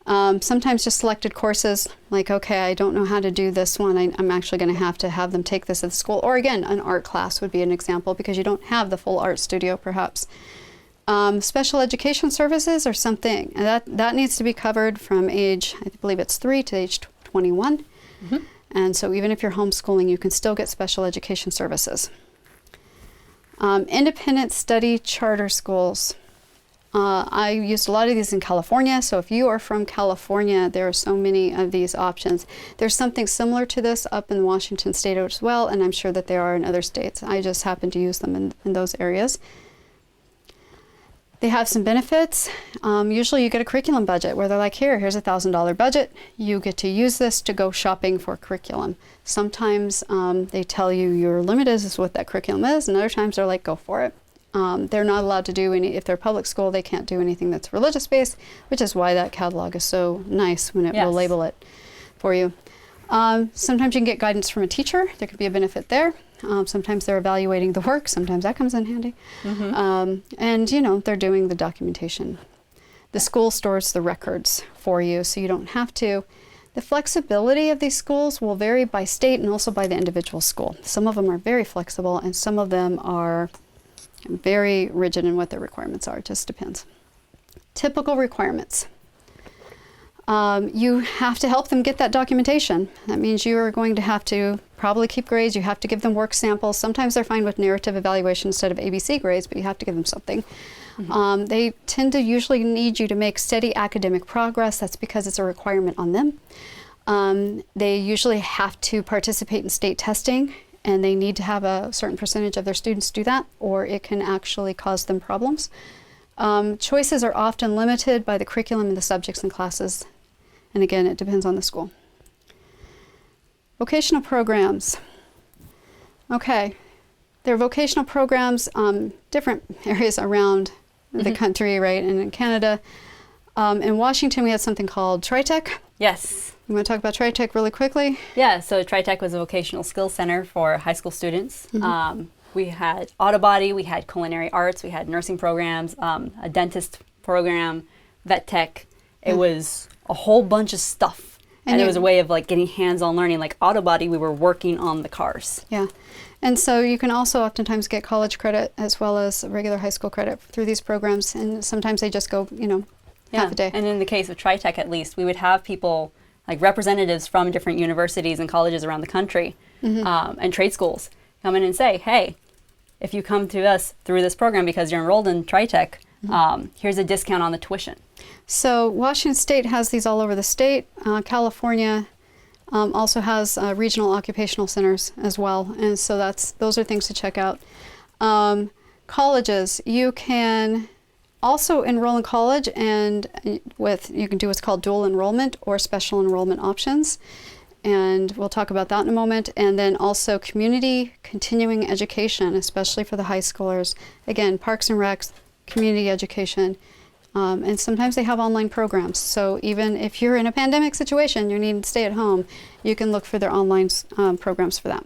Sometimes just selected courses, like, okay, I don't know how to do this one. I'm actually going to have them take this at the school. Or again, an art class would be an example because you don't have the full art studio, perhaps. Special education services or something. And that needs to be covered from age, I believe it's 3 to age 21. And so even if you're homeschooling, you can still get special education services. Independent study charter schools. I used a lot of these in California, so if you are from California, there are so many of these options. There's something similar to this up in Washington State as well, and I'm sure that there are in other states. I just happen to use them in those areas. They have some benefits. Usually you get a curriculum budget where they're like, here's a $1,000 budget. You get to use this to go shopping for curriculum. Sometimes they tell you your limit is what that curriculum is, and other times they're like, go for it. They're not allowed to do if they're public school, they can't do anything that's religious based, which is why that catalog is so nice when it will label it for you. Sometimes you can get guidance from a teacher. There could be a benefit there. Sometimes they're evaluating the work. Sometimes that comes in handy. And, they're doing the documentation. The school stores the records for you, so you don't have to. The flexibility of these schools will vary by state and also by the individual school. Some of them are very flexible, and some of them are very rigid in what their requirements are. It just depends. Typical requirements. You have to help them get that documentation. That means you are going to have to probably keep grades. You have to give them work samples. Sometimes they're fine with narrative evaluation instead of ABC grades, but you have to give them something. They tend to usually need you to make steady academic progress. That's because it's a requirement on them. They usually have to participate in state testing, and they need to have a certain percentage of their students do that, or it can actually cause them problems. Choices are often limited by the curriculum and the subjects and classes. And again, it depends on the school. Vocational programs. Okay, there are vocational programs, different areas around the country, right, and in Canada. In Washington, we had something called TriTech. Yes. You want to talk about TriTech really quickly? Yeah, so TriTech was a vocational skills center for high school students. We had auto body, we had culinary arts, we had nursing programs, a dentist program, vet tech. It was a whole bunch of stuff. And it was a way of like getting hands-on learning. Like auto body, we were working on the cars. Yeah. And so you can also oftentimes get college credit as well as regular high school credit through these programs. And sometimes they just go, half a day. And in the case of TriTech, at least, we would have people, like representatives from different universities and colleges around the country and trade schools come in and say, hey, if you come to us through this program because you're enrolled in TriTech, here's a discount on the tuition. So Washington State has these all over the state. California also has regional occupational centers as well. And so those are things to check out. Colleges, you can also enroll in college and you can do what's called dual enrollment or special enrollment options. And we'll talk about that in a moment. And then also community continuing education, especially for the high schoolers. Again, Parks and Recs, community education. And sometimes they have online programs. So even if you're in a pandemic situation, you need to stay at home, you can look for their online programs for that.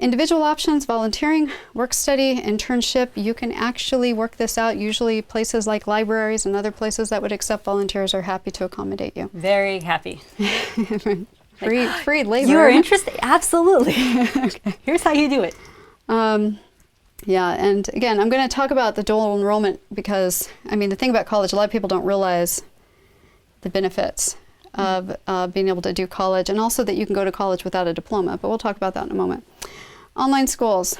Individual options, volunteering, work study, internship, you can actually work this out. Usually places like libraries and other places that would accept volunteers are happy to accommodate you. Very happy. Free labor. You are interested? Absolutely. Okay. Here's how you do it. Yeah, and again, I'm going to talk about the dual enrollment because, the thing about college, a lot of people don't realize the benefits of being able to do college, and also that you can go to college without a diploma, but we'll talk about that in a moment. Online schools.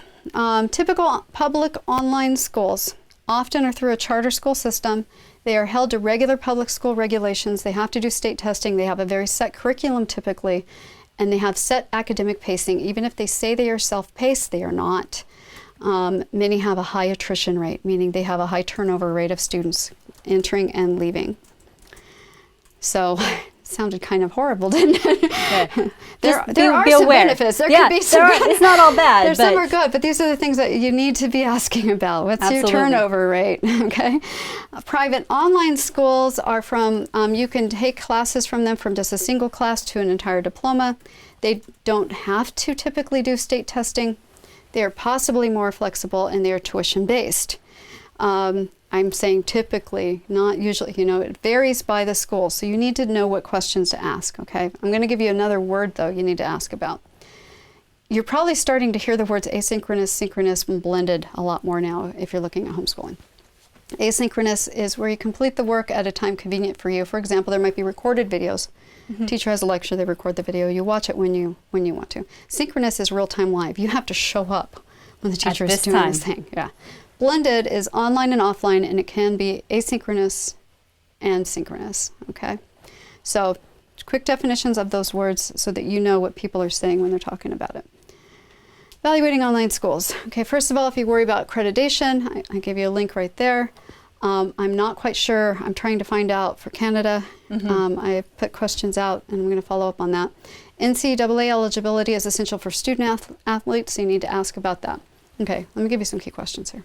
Typical public online schools often are through a charter school system. They are held to regular public school regulations. They have to do state testing. They have a very set curriculum typically, and they have set academic pacing. Even if they say they are self-paced, they are not. Many have a high attrition rate, meaning they have a high turnover rate of students entering and leaving. So it sounded kind of horrible, didn't it? Yeah. there are some benefits. There could be some good. It's not all bad. Some are good, but these are the things that you need to be asking about. What's your turnover rate? Okay. Private online schools are from, you can take classes from them from just a single class to an entire diploma. They don't have to typically do state testing. They are possibly more flexible, and they are tuition-based. I'm saying typically, not usually. It varies by the school, so you need to know what questions to ask, okay? I'm going to give you another word, though, you need to ask about. You're probably starting to hear the words asynchronous, synchronous, and blended a lot more now if you're looking at homeschooling. Asynchronous is where you complete the work at a time convenient for you. For example, there might be recorded videos. Teacher has a lecture, they record the video. You watch it when you want to. Synchronous is real-time live. You have to show up when the teacher is doing this thing. Yeah. Blended is online and offline, and it can be asynchronous and synchronous. Okay. So, quick definitions of those words so that you know what people are saying when they're talking about it. Evaluating online schools. Okay. First of all, if you worry about accreditation, I gave you a link right there. I'm not quite sure. I'm trying to find out for Canada. I put questions out, and I'm going to follow up on that. NCAA eligibility is essential for student athletes, so you need to ask about that. Okay, let me give you some key questions here.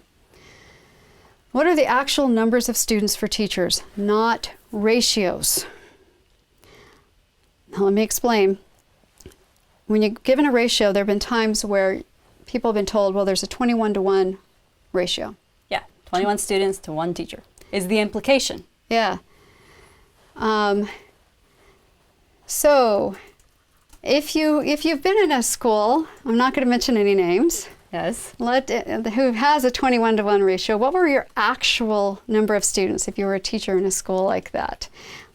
What are the actual numbers of students for teachers, not ratios? Now, let me explain. When you're given a ratio, there have been times where people have been told, well, there's a 21-to-1 ratio. 21 students to 1 teacher is the implication. Yeah. So if you've been in a school, I'm not going to mention any names. Yes. Who has a 21-to-1 ratio, what were your actual number of students if you were a teacher in a school like that?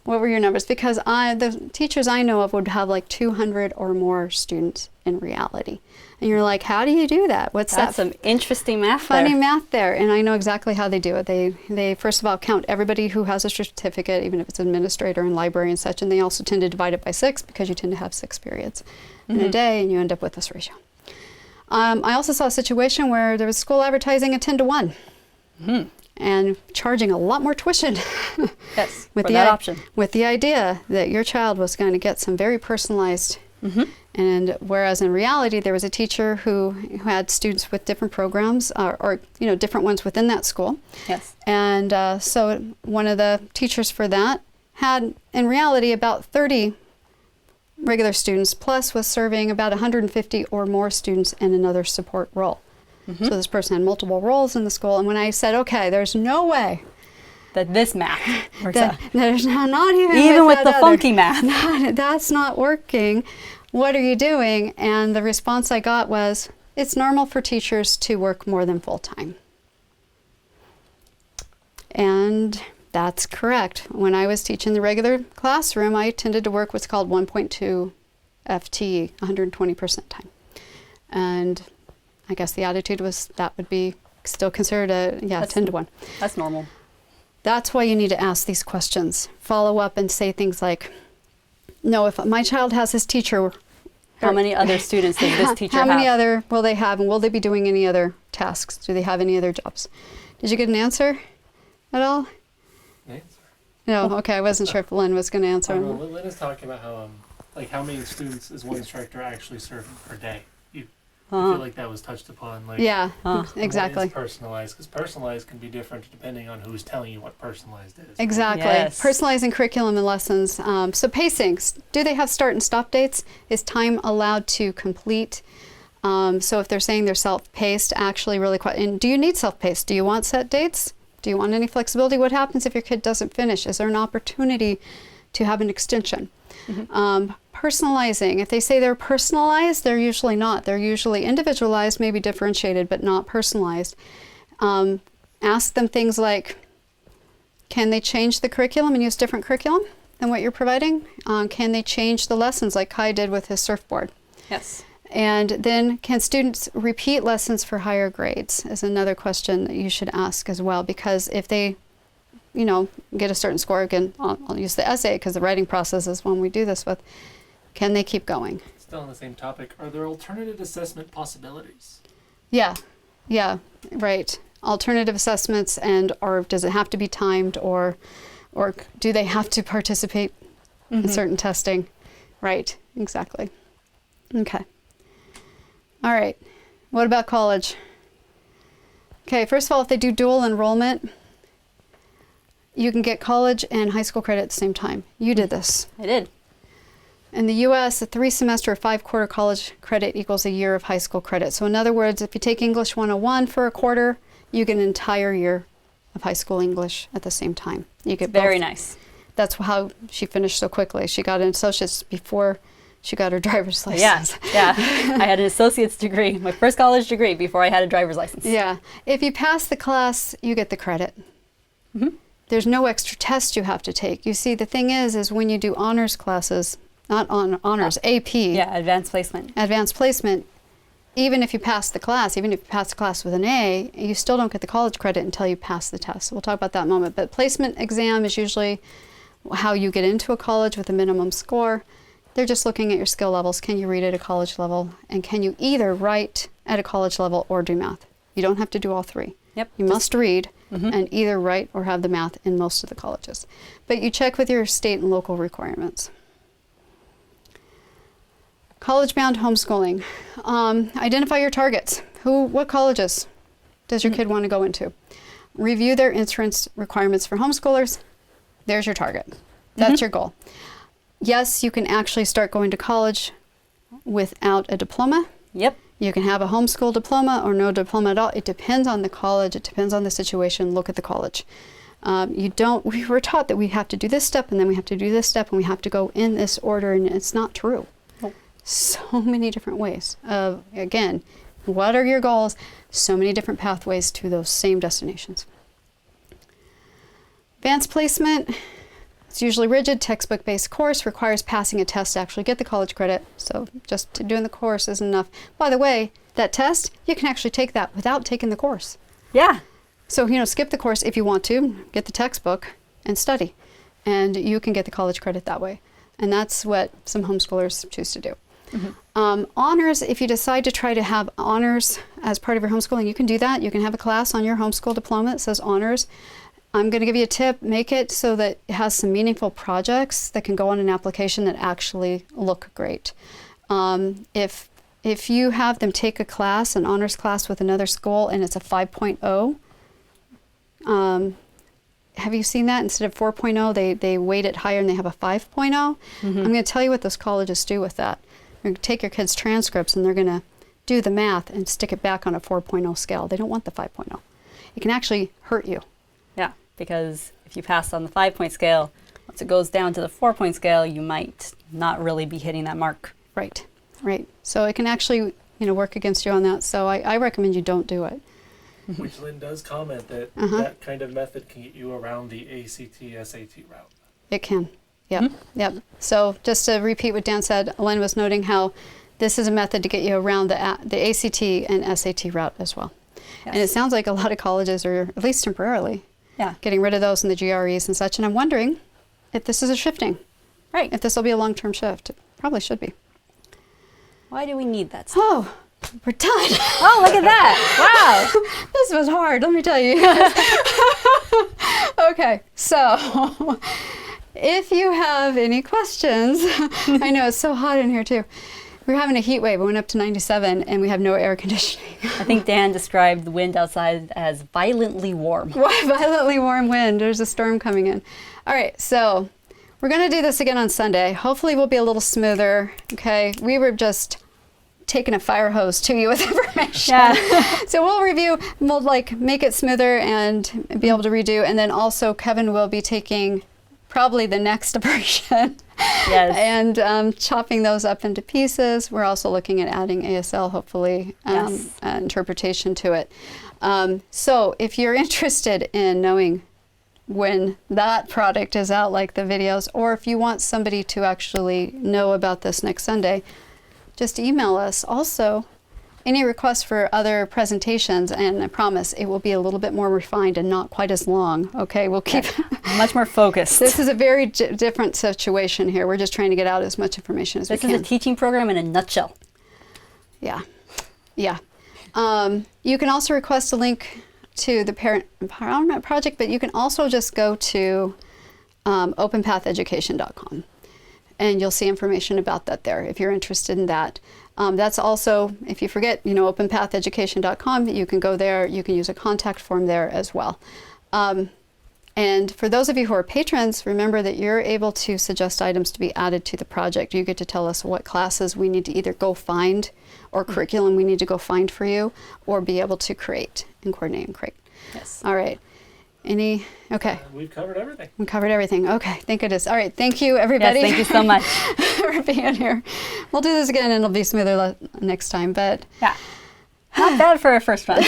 What were your numbers? Because the teachers I know of would have like 200 or more students in reality. And you're like, how do you do that? What's That's that? some interesting math Funny there. math there. And I know exactly how they do it. They first of all count everybody who has a certificate, even if it's administrator and library and such. And they also tend to divide it by 6 because you tend to have 6 periods in a day, and you end up with this ratio. I also saw a situation where there was school advertising a 10 to 1 and charging a lot more tuition. Yes, with for the that option. With the idea that your child was going to get some very personalized. And whereas in reality, there was a teacher who had students with different programs or different ones within that school. Yes. And so one of the teachers for that had, in reality, about 30 regular students, plus was serving about 150 or more students in another support role. So this person had multiple roles in the school. And when I said, okay, there's no way That this math works that out. there's not even With that the other- funky math. that's not working. What are you doing? And the response I got was, it's normal for teachers to work more than full time. And that's correct. When I was teaching the regular classroom, I tended to work what's called 1.2 FTE, 120% time. And I guess the attitude was that would be still considered a 10 to 1. That's normal. That's why you need to ask these questions. Follow up and say things like, no, if my child has this teacher. How many other students does this teacher How have? many other will they have, and will they be doing any other tasks? Do they have any other jobs? Did you get an answer at all? Answer. No, okay, I wasn't sure if Lynn was going to answer. I don't know, Lynn is talking about how many students is one instructor actually serving per day. I feel like that was touched upon. Like, Yeah, what exactly. is personalized? Because personalized can be different depending on who's telling you what personalized is. Exactly. Yes. Personalizing curriculum and lessons. So pacings, do they have start and stop dates? Is time allowed to complete? So if they're saying they're self-paced, actually really quite, and do you need self-paced? Do you want set dates? Do you want any flexibility? What happens if your kid doesn't finish? Is there an opportunity to have an extension? Personalizing, if they say they're personalized, they're usually not. They're usually individualized, maybe differentiated, but not personalized. Ask them things like, can they change the curriculum and use different curriculum than what you're providing? Can they change the lessons like Kai did with his surfboard? Yes. And then, can students repeat lessons for higher grades is another question that you should ask as well, because if they get a certain score, again, I'll use the essay because the writing process is one we do this with, can they keep going? Still on the same topic, are there alternative assessment possibilities? Yeah, right. Alternative assessments, or does it have to be timed, or do they have to participate in certain testing? Right, exactly. Okay. All right. What about college? Okay, first of all, if they do dual enrollment, you can get college and high school credit at the same time. You did this. I did. In the U.S., a 3-semester or 5-quarter college credit equals a year of high school credit. So in other words, if you take English 101 for a quarter, you get an entire year of high school English at the same time. You get Very both. nice. That's how she finished so quickly. She got an associate's before she got her driver's Yeah, license. yeah. I had an associate's degree, my first college degree, before I had a driver's license. Yeah. If you pass the class, you get the credit. There's no extra test you have to take. You see, the thing is when you do honors classes, not honors, AP. Yeah, advanced placement. Advanced placement, even if you pass the class, even if you pass the class with an A, you still don't get the college credit until you pass the test. So we'll talk about that in a moment. But placement exam is usually how you get into a college with a minimum score. They're just looking at your skill levels. Can you read at a college level? And can you either write at a college level or do math? You don't have to do all three. Yep. You must read and either write or have the math in most of the colleges. But you check with your state and local requirements. College-bound homeschooling. Identify your targets. What colleges does your kid want to go into? Review their entrance requirements for homeschoolers. There's your target. That's your goal. Yes, you can actually start going to college without a diploma. Yep. You can have a homeschool diploma or no diploma at all. It depends on the college. It depends on the situation. Look at the college. We were taught that we have to do this step and then we have to do this step and we have to go in this order, and it's not true. Nope. So many different ways. Again, what are your goals? So many different pathways to those same destinations. Advanced placement. It's usually rigid, textbook-based course, requires passing a test to actually get the college credit. So just doing the course isn't enough. By the way, that test, you can actually take that without taking the course. Yeah. So, skip the course if you want to, get the textbook and study. And you can get the college credit that way. And that's what some homeschoolers choose to do. Honors, if you decide to try to have honors as part of your homeschooling, you can do that. You can have a class on your homeschool diploma that says honors. I'm going to give you a tip. Make it so that it has some meaningful projects that can go on an application that actually look great. If you have them take a class, an honors class with another school, and it's a 5.0, have you seen that? Instead of 4.0, they weight it higher and they have a 5.0. I'm going to tell you what those colleges do with that. They're going to take your kids' transcripts and they're going to do the math and stick it back on a 4.0 scale. They don't want the 5.0. It can actually hurt you. Yeah, because if you pass on the 5-point scale, once it goes down to the 4-point scale, you might not really be hitting that mark. Right, right. So it can actually, work against you on that. So I recommend you don't do it. Which Lynn does comment that that kind of method can get you around the ACT, SAT route. It can. Yep, yep. So just to repeat what Dan said, Lynn was noting how this is a method to get you around the ACT and SAT route as well. Yes. And it sounds like a lot of colleges are, at least temporarily, getting rid of those in the GREs and such. And I'm wondering if this is a shifting. Right. If this will be a long-term shift. It probably should be. Why do we need that stuff? Oh, we're done. Oh, look at that. Wow. This was hard, let me tell you. Okay, so if you have any questions, I know it's so hot in here too. We're having a heat wave. We went up to 97 and we have no air conditioning. I think Dan described the wind outside as violently warm. Violently warm wind. There's a storm coming in. All right, so we're going to do this again on Sunday. Hopefully we'll be a little smoother. Okay, we were just taking a fire hose to you with information. Yeah. So we'll review, we'll make it smoother and be able to redo. And then also Kevin will be taking probably the next version. Yes. And chopping those up into pieces. We're also looking at adding ASL, hopefully, interpretation to it. So if you're interested in knowing when that product is out, like the videos, or if you want somebody to actually know about this next Sunday, just email us. Also, any requests for other presentations, and I promise it will be a little bit more refined and not quite as long. Okay, we'll keep much more focused. This is a very different situation here. We're just trying to get out as much information as we can. This is a teaching program in a nutshell. Yeah, yeah. You can also request a link to the Parent Empowerment Project, but you can also just go to openpatheducation.com. And you'll see information about that there if you're interested in that. That's also, if you forget, openpatheducation.com, you can go there. You can use a contact form there as well. And for those of you who are patrons, remember that you're able to suggest items to be added to the project. You get to tell us what classes we need to either go find or curriculum we need to go find for you, or be able to create and coordinate and create. Yes. All right. Okay. We've covered everything. We covered everything. Okay, thank goodness. All right, thank you, everybody. Yes, thank you so much. For being here. We'll do this again and it'll be smoother next time, but... Yeah. Not bad for a first one.